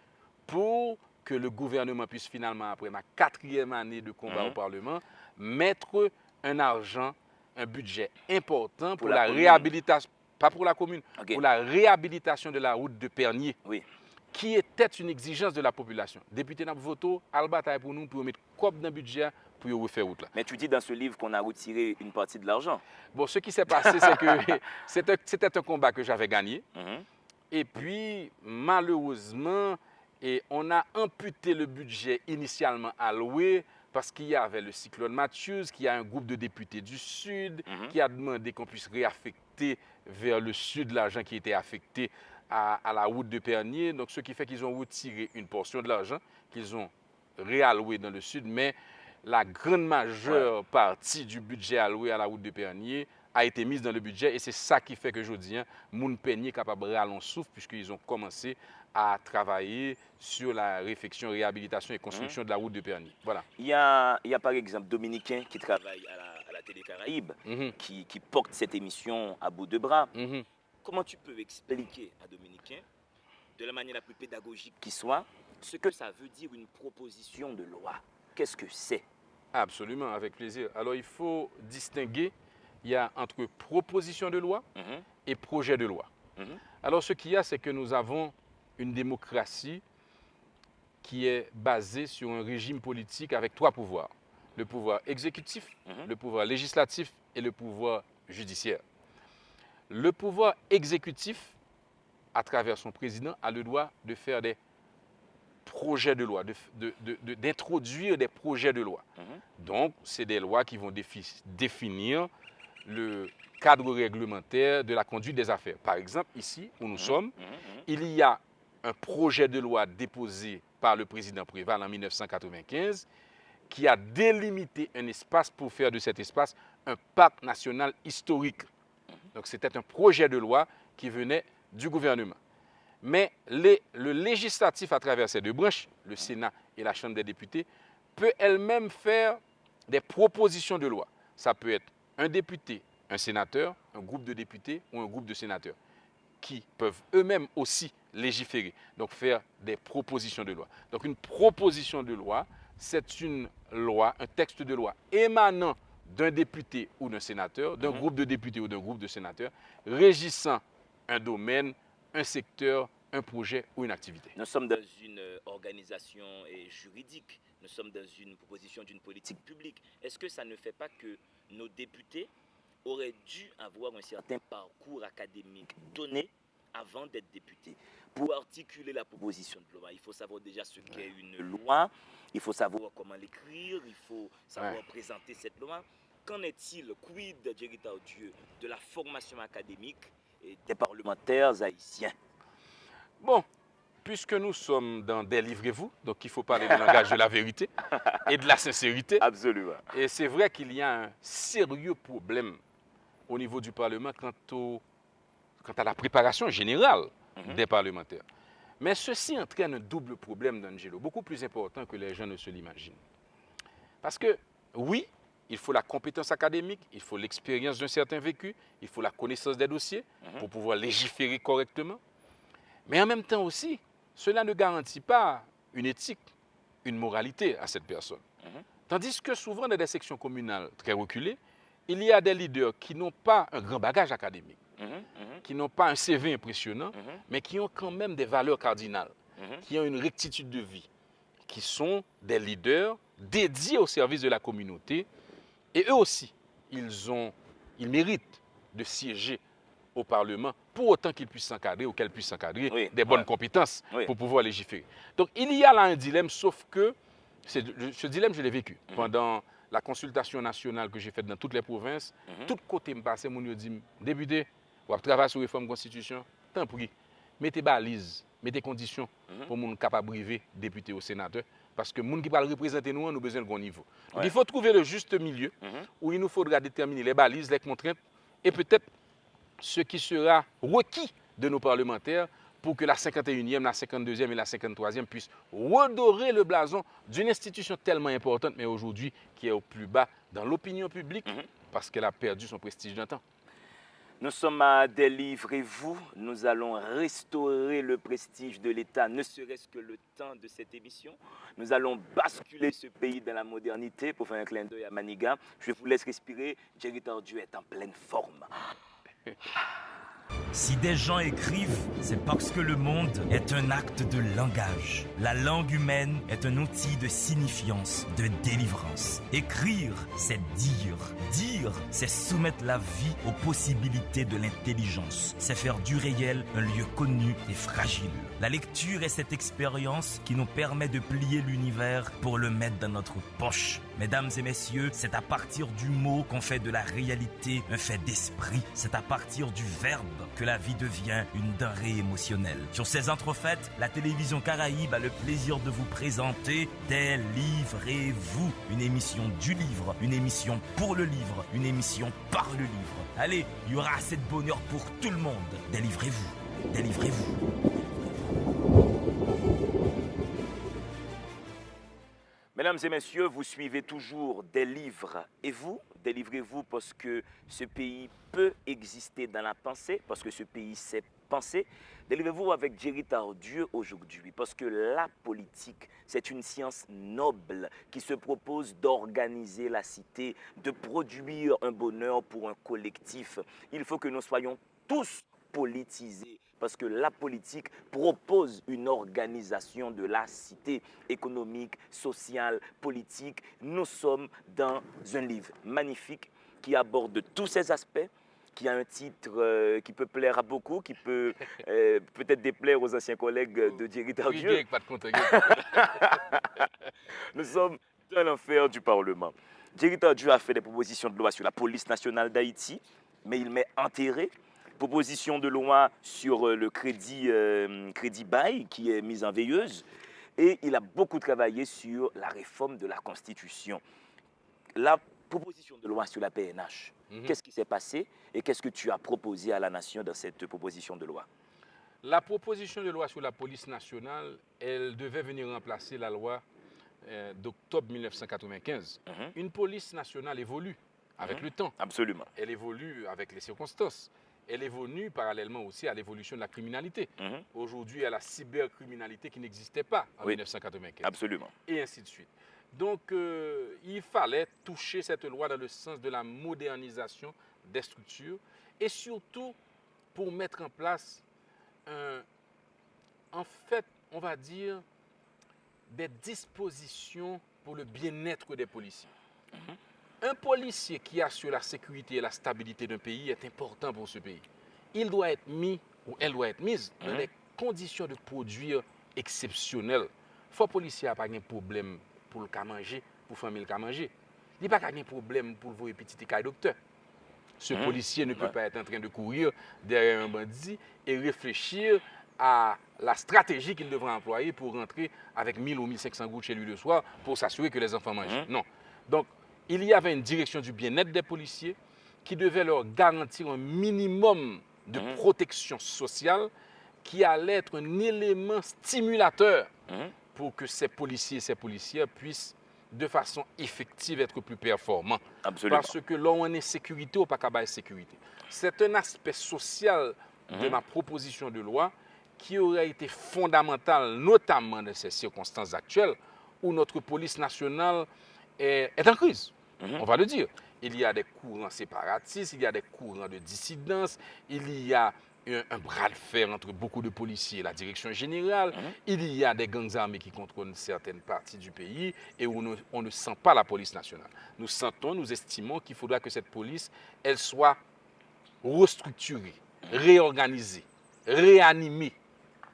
pour que le gouvernement puisse finalement, après ma 4e année de combat au Parlement, mettre un argent, un budget important pour la réhabilitation. Pas pour la commune, pour la réhabilitation de la route de Pernier, qui était une exigence de la population. Député Napvoto, al bataille pour nous, pour mettre comme dans le budget pour refaire la route là. Mais tu dis dans ce livre qu'on a retiré une partie de l'argent. Bon, ce qui s'est passé, c'est que c'était un combat que j'avais gagné. Et puis, malheureusement, on a amputé le budget initialement alloué parce qu'il y avait le cyclone Matthews, qui a un groupe de députés du Sud, qui a demandé qu'on puisse réaffecter vers le sud l'argent qui était affecté à la route de Pernier. Donc, ce qui fait qu'ils ont retiré une portion de l'argent qu'ils ont réalloué dans le sud, mais la grande majeure partie du budget alloué à la route de Pernier a été mise dans le budget et c'est ça qui fait que je dis, Moun Pernier est capable de râler en souffle puisqu'ils ont commencé à travailler sur la réfection, réhabilitation et construction de la route de Pernier. Voilà. Il y a par exemple Dominicain qui travaille à la Télé Caraïbe, qui porte cette émission à bout de bras. Comment tu peux expliquer à Dominicain, de la manière la plus pédagogique qui soit, ce que ça veut dire une proposition de loi? Qu'est-ce que c'est? Absolument, avec plaisir. Alors, il faut distinguer, il y a entre proposition de loi et projet de loi. Alors, ce qu'il y a, c'est que nous avons une démocratie qui est basée sur un régime politique avec 3 pouvoirs. Le pouvoir exécutif, le pouvoir législatif et le pouvoir judiciaire. Le pouvoir exécutif, à travers son président, a le droit de faire des projets de loi, d'introduire des projets de loi. Donc, c'est des lois qui vont définir le cadre réglementaire de la conduite des affaires. Par exemple, ici où nous sommes, il y a un projet de loi déposé par le président Préval en 1995 qui a délimité un espace pour faire de cet espace un parc national historique. Donc, c'était un projet de loi qui venait du gouvernement. Mais le législatif, à travers ces 2 branches, le Sénat et la Chambre des députés, peut elle-même faire des propositions de loi. Ça peut être un député, un sénateur, un groupe de députés ou un groupe de sénateurs qui peuvent eux-mêmes aussi légiférer, donc faire des propositions de loi. Donc une proposition de loi, c'est une loi, un texte de loi émanant d'un député ou d'un sénateur, d'un groupe de députés ou d'un groupe de sénateurs, régissant un domaine, un secteur, un projet ou une activité. Nous sommes dans une organisation juridique, nous sommes dans une proposition d'une politique publique. Est-ce que ça ne fait pas que nos députés aurait dû avoir un certain parcours académique donné avant d'être député. Pour articuler la proposition de loi, il faut savoir déjà ce qu'est une loi, il faut savoir comment l'écrire, il faut savoir présenter cette loi. Qu'en est-il, quid, Jerry Tardieu, de la formation académique et des parlementaires haïtiens? Bon, puisque nous sommes dans Délivrez-vous, donc il faut parler du langage de la vérité et de la sincérité. Absolument. Et c'est vrai qu'il y a un sérieux problème au niveau du Parlement quant à la préparation générale des parlementaires. Mais ceci entraîne un double problème, D'Angelo, beaucoup plus important que les gens ne se l'imaginent. Parce que, oui, il faut la compétence académique, il faut l'expérience d'un certain vécu, il faut la connaissance des dossiers pour pouvoir légiférer correctement. Mais en même temps aussi, cela ne garantit pas une éthique, une moralité à cette personne. Tandis que souvent dans des sections communales très reculées, il y a des leaders qui n'ont pas un grand bagage académique, qui n'ont pas un CV impressionnant, mais qui ont quand même des valeurs cardinales, qui ont une rectitude de vie, qui sont des leaders dédiés au service de la communauté. Et eux aussi, ils méritent de siéger au Parlement pour autant qu'ils puissent s'encadrer ou qu'elles puissent s'encadrer des bonnes compétences pour pouvoir légiférer. Donc il y a là un dilemme, sauf que ce dilemme, je l'ai vécu pendant la consultation nationale que j'ai faite dans toutes les provinces. Tout côté me passait, mon dit, député, ou travailler sur la réforme de la Constitution, tant pis, mettez balises, mettez conditions pour nous capable briver député ou sénateur. Parce que les gens qui peuvent représenter nous, nous avons besoin de bon niveau. Donc, il faut trouver le juste milieu où il nous faudra déterminer les balises, les contraintes et peut-être ce qui sera requis de nos parlementaires pour que la 51e, la 52e et la 53e puissent redorer le blason d'une institution tellement importante, mais aujourd'hui qui est au plus bas dans l'opinion publique parce qu'elle a perdu son prestige d'un temps. Nous sommes à Délivrez-vous. Nous allons restaurer le prestige de l'État, ne serait-ce que le temps de cette émission. Nous allons basculer ce pays dans la modernité pour faire un clin d'œil à Maniga. Je vous laisse respirer. Jerry Tardieu est en pleine forme. Si des gens écrivent, c'est parce que le monde est un acte de langage. La langue humaine est un outil de signifiance, de délivrance. Écrire, c'est dire. Dire, c'est soumettre la vie aux possibilités de l'intelligence. C'est faire du réel un lieu connu et fragile. La lecture est cette expérience qui nous permet de plier l'univers pour le mettre dans notre poche. Mesdames et messieurs, c'est à partir du mot qu'on fait de la réalité un fait d'esprit. C'est à partir du verbe que la vie devient une denrée émotionnelle. Sur ces entrefaites, la télévision Caraïbe a le plaisir de vous présenter Délivrez-vous, une émission du livre, une émission pour le livre, une émission par le livre. Allez, il y aura assez de bonheur pour tout le monde. Délivrez-vous, délivrez-vous. Mesdames et messieurs, vous suivez toujours Délivrez-vous. Délivrez-vous parce que ce pays peut exister dans la pensée, parce que ce pays sait penser. Délivrez-vous avec Jerry Tardieu aujourd'hui, parce que la politique, c'est une science noble qui se propose d'organiser la cité, de produire un bonheur pour un collectif. Il faut que nous soyons tous politisés. Parce que la politique propose une organisation de la cité économique, sociale, politique. Nous sommes dans un livre magnifique qui aborde tous ces aspects, qui a un titre qui peut plaire à beaucoup, qui peut peut-être déplaire aux anciens collègues de Jerry Tardieu. Nous sommes dans l'enfer du Parlement. Jerry Tardieu a fait des propositions de loi sur la police nationale d'Haïti, mais il m'est enterré. Proposition de loi sur le crédit bail qui est mise en veilleuse. Et il a beaucoup travaillé sur la réforme de la Constitution. La proposition de loi sur la PNH, qu'est-ce qui s'est passé et qu'est-ce que tu as proposé à la nation dans cette proposition de loi? La proposition de loi sur la police nationale, elle devait venir remplacer la loi d'octobre 1995. Une police nationale évolue avec le temps. Absolument. Elle évolue avec les circonstances. Elle évolue parallèlement aussi à l'évolution de la criminalité. Aujourd'hui, il y a la cybercriminalité qui n'existait pas en 1995. Absolument. Et ainsi de suite. Donc, il fallait toucher cette loi dans le sens de la modernisation des structures et surtout pour mettre en place, on va dire, des dispositions pour le bien-être des policiers. Un policier qui assure la sécurité et la stabilité d'un pays est important pour ce pays. Il doit être mis, ou elle doit être mise, dans des conditions de produire exceptionnelles. Faut policier n'a pas de problème pour le manger, pour famille le manger. Il n'a pas de problème pour voir petit et docteur. Ce policier ne peut pas être en train de courir derrière un bandit et réfléchir à la stratégie qu'il devra employer pour rentrer avec 1000 ou 1500 gouttes chez lui le soir pour s'assurer que les enfants mangent. Non. Donc, il y avait une direction du bien-être des policiers qui devait leur garantir un minimum de protection sociale qui allait être un élément stimulateur pour que ces policiers et ces policières puissent de façon effective être plus performants. Absolument. Parce que là, on est sécurité ou pas qu'à sécurité. C'est un aspect social de ma proposition de loi qui aurait été fondamental, notamment dans ces circonstances actuelles où notre police nationale est en crise. On va le dire. Il y a des courants séparatistes, il y a des courants de dissidence, il y a un bras de fer entre beaucoup de policiers et la direction générale, il y a des gangs armés qui contrôlent certaines parties du pays et où on ne sent pas la police nationale. Nous estimons qu'il faudra que cette police, elle soit restructurée, réorganisée, réanimée,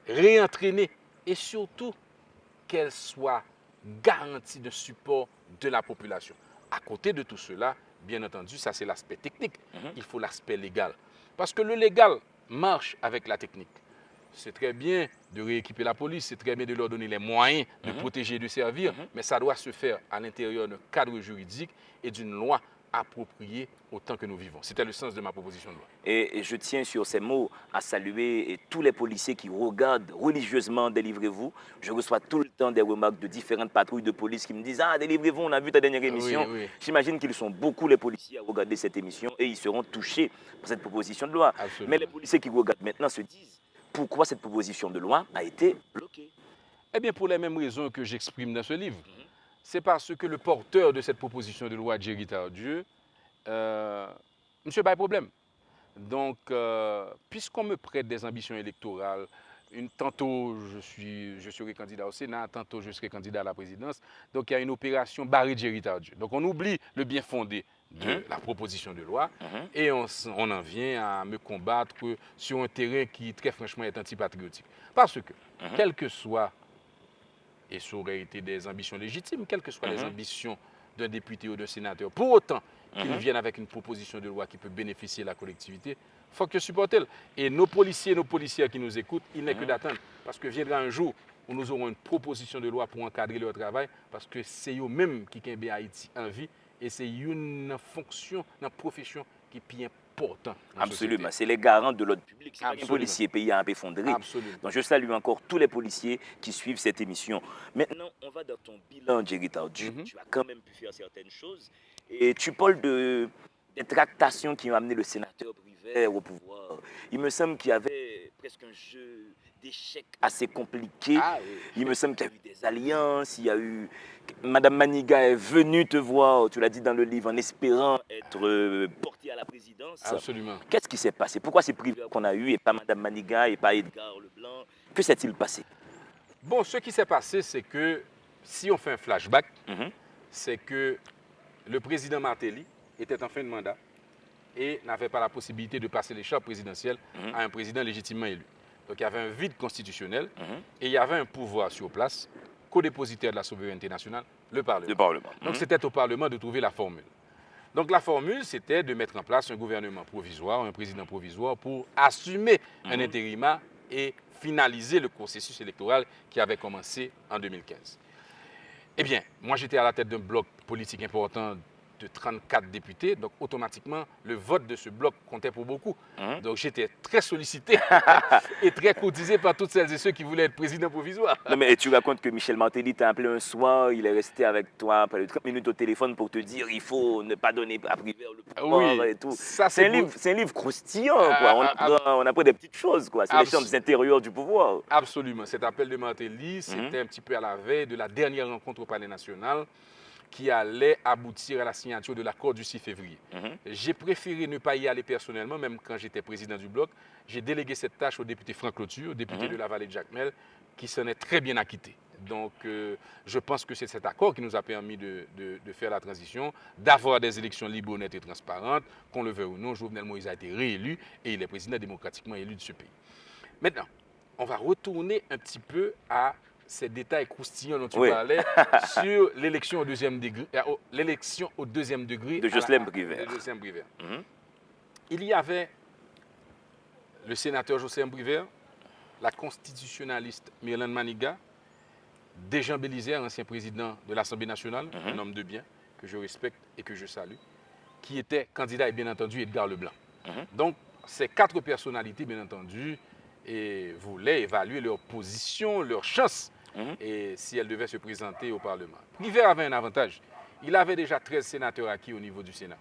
réentraînée et surtout qu'elle soit garantie de support de la population. À côté de tout cela, bien entendu, ça c'est l'aspect technique. Il faut l'aspect légal. Parce que le légal marche avec la technique. C'est très bien de rééquiper la police, c'est très bien de leur donner les moyens de protéger et de servir, mais ça doit se faire à l'intérieur d'un cadre juridique et d'une loi appropriée au temps que nous vivons. C'était le sens de ma proposition de loi. Et je tiens sur ces mots à saluer tous les policiers qui regardent religieusement Délivrez-vous. Je reçois tout le temps des remarques de différentes patrouilles de police qui me disent « Ah, Délivrez-vous, on a vu ta dernière émission. Oui. J'imagine qu'ils sont beaucoup les policiers à regarder cette émission et ils seront touchés par cette proposition de loi. Absolument. Mais les policiers qui regardent maintenant se disent « Pourquoi cette proposition de loi a été bloquée ?» Eh bien, pour les mêmes raisons que j'exprime dans ce livre. C'est parce que le porteur de cette proposition de loi, Jerry Tardieu, monsieur, pas de problème. Donc, puisqu'on me prête des ambitions électorales, tantôt je serai candidat au Sénat, tantôt je serai candidat à la présidence, donc il y a une opération barrée Jerry Tardieu. Donc on oublie le bien fondé de la proposition de loi et on en vient à me combattre sur un terrain qui, très franchement, est antipatriotique. Parce que, quel que soit, et ça aurait été des ambitions légitimes, quelles que soient les ambitions d'un député ou d'un sénateur, pour autant qu'ils viennent avec une proposition de loi qui peut bénéficier à la collectivité, il faut que je supporte. Et nos policiers et nos policières qui nous écoutent, il n'est que d'attendre. Parce que viendra un jour où nous aurons une proposition de loi pour encadrer leur travail, parce que c'est eux-mêmes qui ont Haïti en vie, et c'est une fonction, une profession qui est bien important. Absolument, c'est les garants de l'ordre public. C'est pas un policier payé à effondrer. Absolument. Donc je salue encore tous les policiers qui suivent cette émission. Maintenant, on va dans ton bilan, Jerry Tardieu. Tu as quand même pu faire certaines choses. Et tu parles des tractations qui ont amené le sénateur Privert au pouvoir. Il me semble qu'il y avait presque un jeu d'échecs assez compliqué. Il me semble qu'il y a eu des alliances, il y a eu... Madame Maniga est venue te voir, tu l'as dit dans le livre, en espérant être portée à la présidence. Absolument. Qu'est-ce qui s'est passé? Pourquoi c'est Privert qu'on a eu et pas Madame Maniga et pas Edgar Leblanc? Que s'est-il passé? Bon, ce qui s'est passé, c'est que, si on fait un flashback, c'est que le président Martelly était en fin de mandat et n'avait pas la possibilité de passer l'écharpe présidentielle à un président légitimement élu. Donc il y avait un vide constitutionnel et il y avait un pouvoir sur place, co-dépositaire de la souveraineté nationale, le Parlement. Donc c'était au Parlement de trouver la formule. Donc la formule, c'était de mettre en place un gouvernement provisoire, un président provisoire pour assumer un intérimat et finaliser le processus électoral qui avait commencé en 2015. Eh bien, moi j'étais à la tête d'un bloc politique important de 34 députés, donc automatiquement, le vote de ce bloc comptait pour beaucoup. Donc j'étais très sollicité et très courtisé par toutes celles et ceux qui voulaient être président provisoire. Non, mais tu racontes que Michel Martelly t'a appelé un soir, il est resté avec toi près de 30 minutes au téléphone pour te dire il faut ne pas donner à Privert le pouvoir et tout. C'est un livre croustillant, quoi. On apprend des petites choses, quoi. C'est les chambres intérieures du pouvoir. Absolument. Cet appel de Martelly, c'était un petit peu à la veille de la dernière rencontre au Palais national qui allait aboutir à la signature de l'accord du 6 février. J'ai préféré ne pas y aller personnellement, même quand j'étais président du bloc. J'ai délégué cette tâche au député Franck Lotur, député de la vallée de Jacmel, qui s'en est très bien acquitté. Donc, je pense que c'est cet accord qui nous a permis de faire la transition, d'avoir des élections libres, honnêtes et transparentes. Qu'on le veuille ou non, Jovenel Moïse a été réélu et il est président démocratiquement élu de ce pays. Maintenant, on va retourner un petit peu à ces détails croustillants dont tu parlais sur l'élection au deuxième degré, de Jocelyn Briver. Il y avait le sénateur Jocelyn Briver, la constitutionnaliste Myrlande Maniga, Desjans Bélisaire, ancien président de l'Assemblée nationale, un homme de bien que je respecte et que je salue, qui était candidat et bien entendu Edgar Leblanc. Donc, ces 4 personnalités, bien entendu, voulaient évaluer leur position, leur chance, et si elles devaient se présenter au Parlement. Briver avait un avantage. Il avait déjà 13 sénateurs acquis au niveau du Sénat.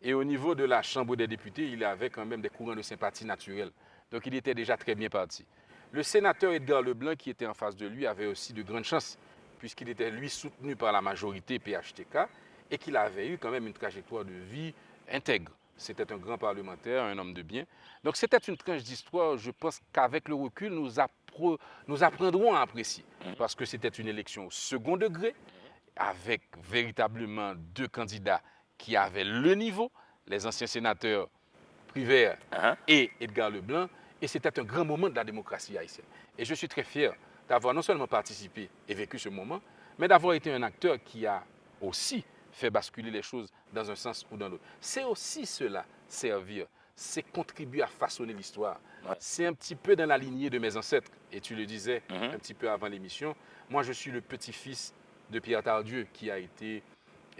Et au niveau de la Chambre des députés, il avait quand même des courants de sympathie naturels. Donc, il était déjà très bien parti. Le sénateur Edgar Leblanc, qui était en face de lui, avait aussi de grandes chances, puisqu'il était, lui, soutenu par la majorité PHTK et qu'il avait eu quand même une trajectoire de vie intègre. C'était un grand parlementaire, un homme de bien. Donc, c'était une tranche d'histoire, je pense qu'avec le recul, nous apprendrons à apprécier. Parce que c'était une élection au second degré, avec véritablement 2 candidats qui avaient le niveau, les anciens sénateurs Briver et Edgar Leblanc. Et c'était un grand moment de la démocratie haïtienne. Et je suis très fier d'avoir non seulement participé et vécu ce moment, mais d'avoir été un acteur qui a aussi fait basculer les choses dans un sens ou dans l'autre. C'est aussi cela, servir, c'est contribuer à façonner l'histoire. C'est un petit peu dans la lignée de mes ancêtres. Et tu le disais un petit peu avant l'émission, moi je suis le petit-fils de Pierre Tardieu qui a été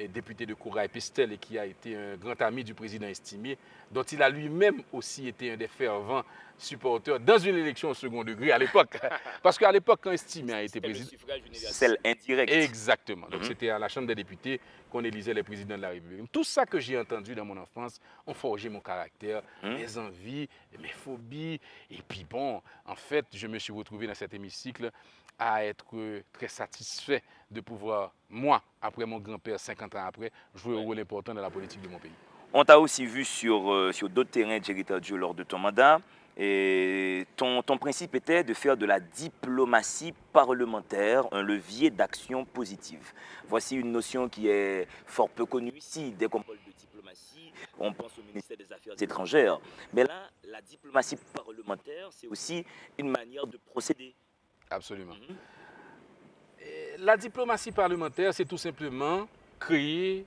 député de Courail-Pestel et qui a été un grand ami du président Estimé, dont il a lui-même aussi été un des fervents supporters dans une élection au second degré à l'époque. Parce qu'à l'époque, quand Estimé a été président... Celle indirecte. Exactement. Donc c'était à la Chambre des députés qu'on élisait les présidents de la République. Tout ça que j'ai entendu dans mon enfance ont forgé mon caractère, mes envies, mes phobies. Et puis bon, en fait, je me suis retrouvé dans cet hémicycle à être très satisfait de pouvoir, moi, après mon grand-père, 50 ans après, jouer un rôle important dans la politique de mon pays. On t'a aussi vu sur d'autres terrains, Jerry Tardieu, lors de ton mandat. Et ton principe était de faire de la diplomatie parlementaire un levier d'action positive. Voici une notion qui est fort peu connue ici. Dès qu'on parle de diplomatie, on pense au ministère des Affaires étrangères. Mais là, la diplomatie parlementaire, c'est aussi une manière de procéder. Absolument. La diplomatie parlementaire, c'est tout simplement créer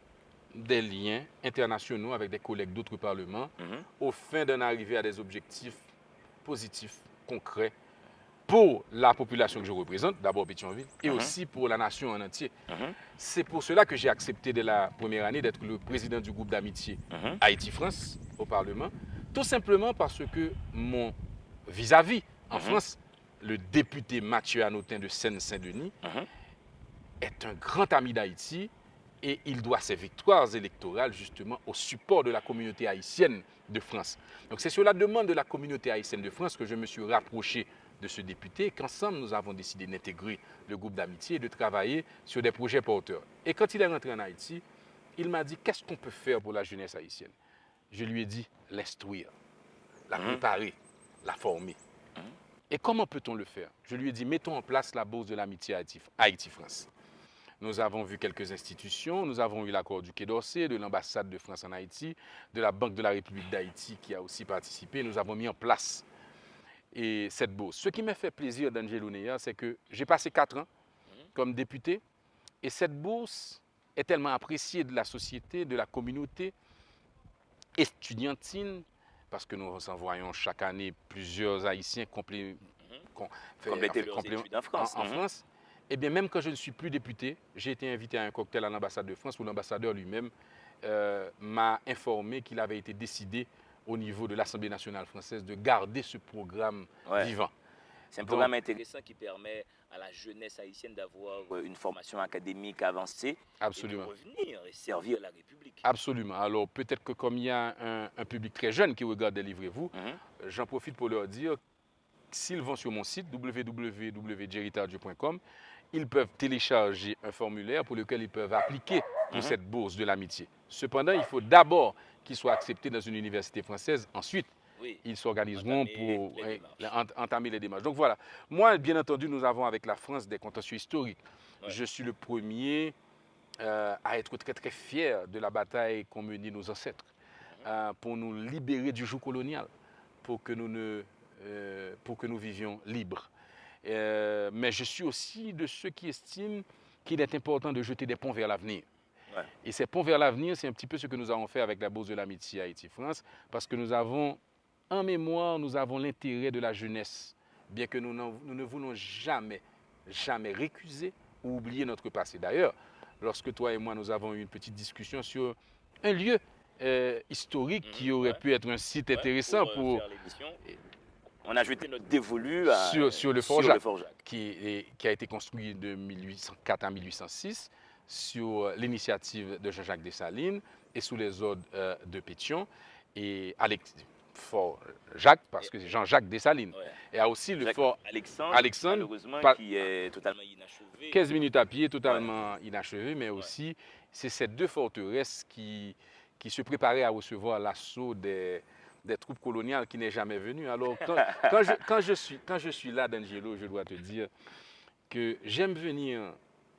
des liens internationaux avec des collègues d'autres parlements au fin d'en arriver à des objectifs positifs, concrets, pour la population que je représente, d'abord Pétionville, et aussi pour la nation en entier. C'est pour cela que j'ai accepté dès la première année d'être le président du groupe d'amitié Haïti-France au Parlement, tout simplement parce que mon vis-à-vis en France, le député Mathieu Hanotin de Seine-Saint-Denis est un grand ami d'Haïti et il doit ses victoires électorales justement au support de la communauté haïtienne de France. Donc c'est sur la demande de la communauté haïtienne de France que je me suis rapproché de ce député et qu'ensemble nous avons décidé d'intégrer le groupe d'amitié et de travailler sur des projets porteurs. Et quand il est rentré en Haïti, il m'a dit qu'est-ce qu'on peut faire pour la jeunesse haïtienne. Je lui ai dit l'instruire, la préparer, la former. Et comment peut-on le faire? Je lui ai dit, mettons en place la bourse de l'amitié Haïti-France. Nous avons vu quelques institutions, nous avons eu l'accord du Quai d'Orsay, de l'ambassade de France en Haïti, de la Banque de la République d'Haïti qui a aussi participé. Nous avons mis en place cette bourse. Ce qui m'a fait plaisir d'Angelo Neya, c'est que j'ai passé 4 ans comme député et cette bourse est tellement appréciée de la société, de la communauté estudiantine, parce que nous envoyons chaque année plusieurs Haïtiens compléter leurs études en France. Et bien même quand je ne suis plus député, j'ai été invité à un cocktail à l'ambassade de France où l'ambassadeur lui-même m'a informé qu'il avait été décidé au niveau de l'Assemblée nationale française de garder ce programme vivant. C'est un programme intéressant qui permet à la jeunesse haïtienne d'avoir une formation académique avancée. Absolument. Et de revenir et servir la République. Absolument. Alors peut-être que comme il y a un public très jeune qui regarde Délivrez-vous, j'en profite pour leur dire, s'ils vont sur mon site www.jerrytardieu.com, ils peuvent télécharger un formulaire pour lequel ils peuvent appliquer pour cette bourse de l'amitié. Cependant, il faut d'abord qu'ils soient acceptés dans une université française. Ensuite, Oui. ils s'organiseront Entamer pour les entamer les démarches. Donc voilà, moi, bien entendu, nous avons avec la France des contentieux historiques. Ouais. Je suis le premier à être très très fier de la bataille qu'ont menée nos ancêtres pour nous libérer du joug colonial, pour que pour que nous vivions libres. Mais je suis aussi de ceux qui estiment qu'il est important de jeter des ponts vers l'avenir. Ouais. Et ces ponts vers l'avenir, c'est un petit peu ce que nous avons fait avec la Bourse de l'amitié Haïti-France, parce que nous avons en mémoire, nous avons l'intérêt de la jeunesse, bien que nous ne voulons jamais récuser ou oublier notre passé. D'ailleurs, lorsque toi et moi, nous avons eu une petite discussion sur un lieu historique qui aurait pu être un site intéressant pour faire l'émission. On a jeté notre dévolu sur le Fort-Jacques, Fort-Jacques. qui a été construit de 1804 à 1806 sur l'initiative de Jean-Jacques Dessalines et sous les ordres de Pétion et Fort-Jacques, parce que c'est Jean-Jacques Dessalines. Ouais. Et il y a aussi le fort Alexandre, malheureusement, qui est totalement inachevé. 15 minutes à pied, totalement inachevé, mais aussi c'est ces deux forteresses qui se préparaient à recevoir l'assaut des troupes coloniales qui n'est jamais venu. Alors, quand je suis là, D'Angelo, je dois te dire que j'aime venir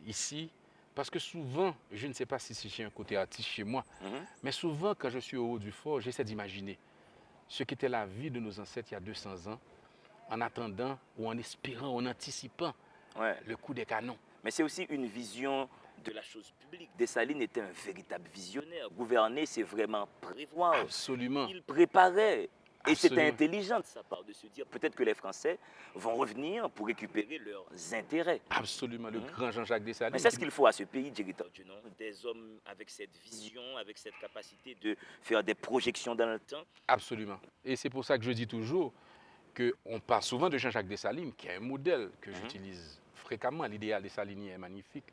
ici parce que souvent, je ne sais pas si c'est un côté artiste chez moi, mais souvent, quand je suis au haut du fort, j'essaie d'imaginer ce qu'était la vie de nos ancêtres il y a 200 ans, en attendant ou en espérant, en anticipant le coup des canons. Mais c'est aussi une vision de la chose publique. Dessalines était un véritable visionnaire. Gouverner, c'est vraiment prévoir. Absolument. Il préparait. Et c'était Absolument. intelligent de sa part de se dire peut-être que les Français vont revenir pour récupérer leurs intérêts. Absolument, le grand Jean-Jacques Dessalines. Mais c'est ce qu'il faut à ce pays, directeur Dunon. Des hommes avec cette vision, avec cette capacité de faire des projections dans le temps. Absolument. Et c'est pour ça que je dis toujours qu'on parle souvent de Jean-Jacques Dessalines, qui est un modèle que j'utilise fréquemment. L'idéal dessalinien est magnifique.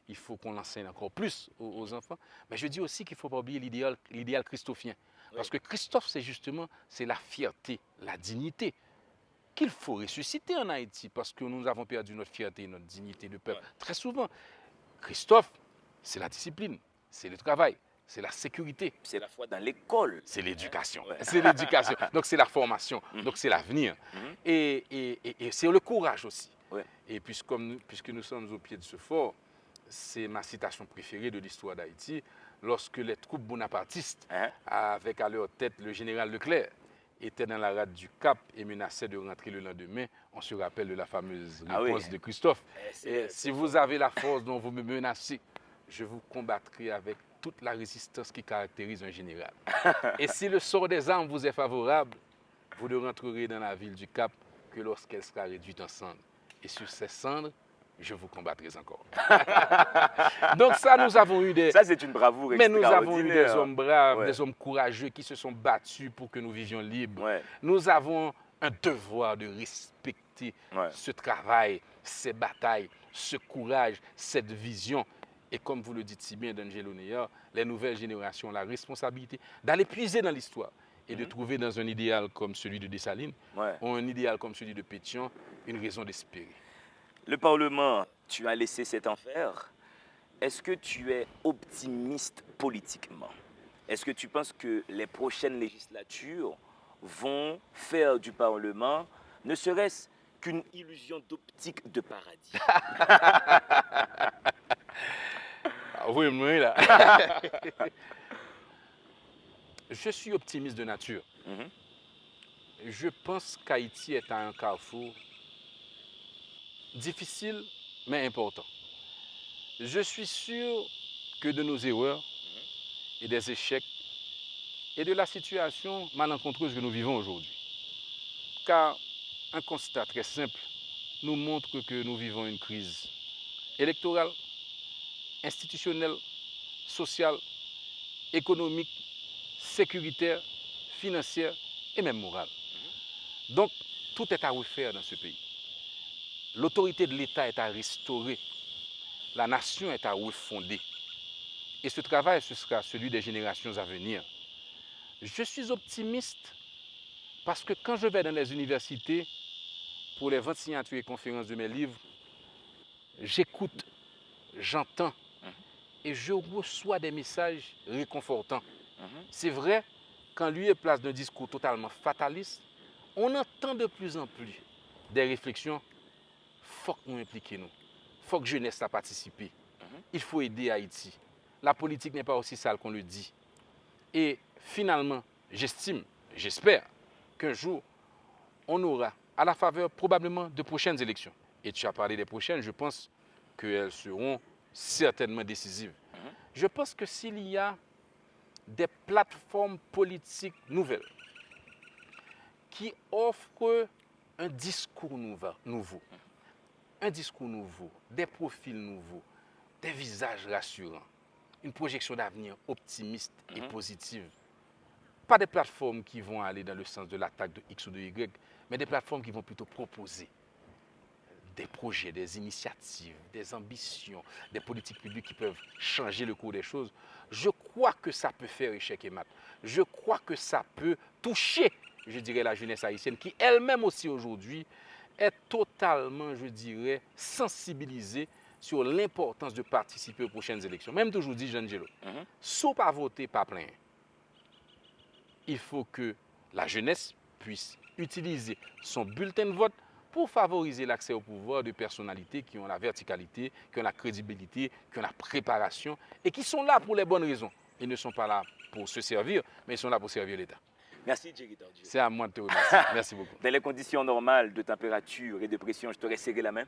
Il faut qu'on l'enseigne encore plus aux enfants. Mais je dis aussi qu'il ne faut pas oublier l'idéal christophien. Parce que Christophe, c'est la fierté, la dignité qu'il faut ressusciter en Haïti. Parce que nous avons perdu notre fierté et notre dignité de peuple. Très souvent, Christophe, c'est la discipline, c'est le travail, c'est la sécurité. C'est la foi dans l'école. C'est l'éducation. C'est l'éducation. Donc c'est la formation. Donc c'est l'avenir. Et c'est le courage aussi. Et puisque nous sommes au pied de ce fort, c'est ma citation préférée de l'histoire d'Haïti, lorsque les troupes bonapartistes, avec à leur tête le général Leclerc, étaient dans la rade du Cap et menaçaient de rentrer le lendemain, on se rappelle de la fameuse réponse de Christophe. Si vous avez la force dont vous me menacez, je vous combattrai avec toute la résistance qui caractérise un général. Et si le sort des armes vous est favorable, vous ne rentrerez dans la ville du Cap que lorsqu'elle sera réduite en cendres. Et sur ces cendres, je vous combattrai encore. Donc ça, nous avons eu des... Ça, c'est une bravoure extraordinaire. Mais nous avons eu des hommes braves, des hommes courageux qui se sont battus pour que nous vivions libres. Nous avons un devoir de respecter ce travail, ces batailles, ce courage, cette vision. Et comme vous le dites si bien, D'Angelo Neya, les nouvelles générations ont la responsabilité d'aller puiser dans l'histoire et de trouver dans un idéal comme celui de Dessalines ou un idéal comme celui de Pétion une raison d'espérer. Le Parlement, tu as laissé cet enfer. Est-ce que tu es optimiste politiquement? Est-ce que tu penses que les prochaines législatures vont faire du Parlement ne serait-ce qu'une illusion d'optique de paradis? Oui, là. Je suis optimiste de nature. Je pense qu'Haïti est à un carrefour difficile, mais important. Je suis sûr que de nos erreurs et des échecs et de la situation malencontreuse que nous vivons aujourd'hui. Car un constat très simple nous montre que nous vivons une crise électorale, institutionnelle, sociale, économique, sécuritaire, financière et même morale. Donc, tout est à refaire dans ce pays. L'autorité de l'État est à restaurer. La nation est à refonder. Et ce travail, ce sera celui des générations à venir. Je suis optimiste parce que quand je vais dans les universités, pour les ventes signatures et conférences de mes livres, j'écoute, j'entends et je reçois des messages réconfortants. C'est vrai qu'en lieu et place d'un discours totalement fataliste, on entend de plus en plus des réflexions. Il faut que nous impliquions nous. Il faut que jeunesse a participé. Il faut aider Haïti. La politique n'est pas aussi sale qu'on le dit. Et finalement, j'espère qu'un jour, on aura, à la faveur probablement de prochaines élections, et tu as parlé des prochaines, je pense qu'elles seront certainement décisives. Je pense que s'il y a des plateformes politiques nouvelles qui offrent un discours nouveau, des profils nouveaux, des visages rassurants, une projection d'avenir optimiste et positive. Pas des plateformes qui vont aller dans le sens de l'attaque de X ou de Y, mais des plateformes qui vont plutôt proposer des projets, des initiatives, des ambitions, des politiques publiques qui peuvent changer le cours des choses. Je crois que ça peut faire échec et mat. Je crois que ça peut toucher, je dirais, la jeunesse haïtienne qui elle-même aussi aujourd'hui est totalement, je dirais, sensibilisée sur l'importance de participer aux prochaines élections. Même d'aujourd'hui, Jean-Angelo, sauf à voter, pas plein. Il faut que la jeunesse puisse utiliser son bulletin de vote pour favoriser l'accès au pouvoir de personnalités qui ont la verticalité, qui ont la crédibilité, qui ont la préparation et qui sont là pour les bonnes raisons. Ils ne sont pas là pour se servir, mais ils sont là pour servir l'État. Merci Jerry Tardieu. C'est à moi de te remercier. Merci beaucoup. Dans les conditions normales de température et de pression, je t'aurais serré la main.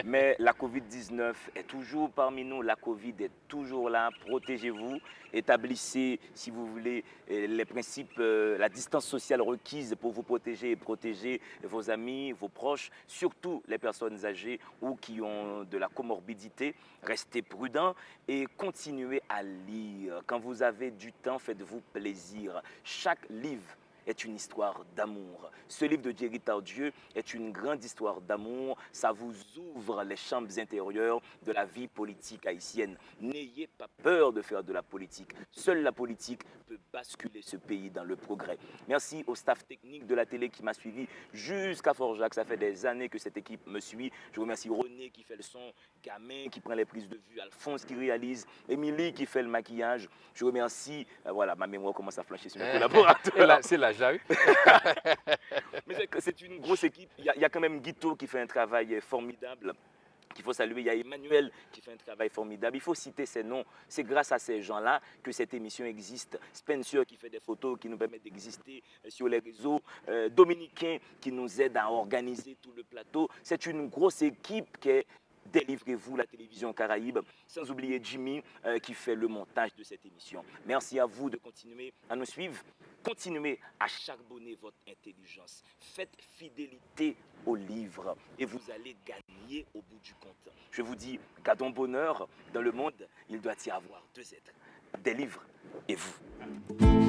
Mais la Covid-19 est toujours parmi nous. La Covid est toujours là. Protégez-vous. Établissez, si vous voulez, les principes, la distance sociale requise pour vous protéger et protéger vos amis, vos proches, surtout les personnes âgées ou qui ont de la comorbidité. Restez prudents et continuez à lire. Quand vous avez du temps, faites-vous plaisir. Chaque livre est une histoire d'amour. Ce livre de Jerry Tardieu est une grande histoire d'amour. Ça vous ouvre les chambres intérieures de la vie politique haïtienne. N'ayez pas peur de faire de la politique. Seule la politique peut basculer ce pays dans le progrès. Merci au staff technique de la télé qui m'a suivi jusqu'à Fort-Jacques. Ça fait des années que cette équipe me suit. Je remercie René qui fait le son, Gamin qui prend les prises de vue, Alphonse qui réalise, Émilie qui fait le maquillage. Je remercie, voilà, ma mémoire commence à flancher sur mes collaborateurs. C'est l'âge là, oui. Mais c'est une grosse équipe. Il y a quand même Guito qui fait un travail formidable, qu'il faut saluer. Il y a Emmanuel qui fait un travail formidable. Il faut citer ces noms. C'est grâce à ces gens-là que cette émission existe. Spencer qui fait des photos qui nous permettent d'exister sur les réseaux. Dominicain qui nous aide à organiser tout le plateau. C'est une grosse équipe qui est Délivrez-vous, la télévision Caraïbe, sans oublier Jimmy qui fait le montage de cette émission. Merci à vous de continuer à nous suivre. Continuez à charbonner votre intelligence. Faites fidélité au livre et vous allez gagner au bout du compte. Je vous dis, gardons bonheur. Dans le monde, il doit y avoir deux êtres, des livres et vous.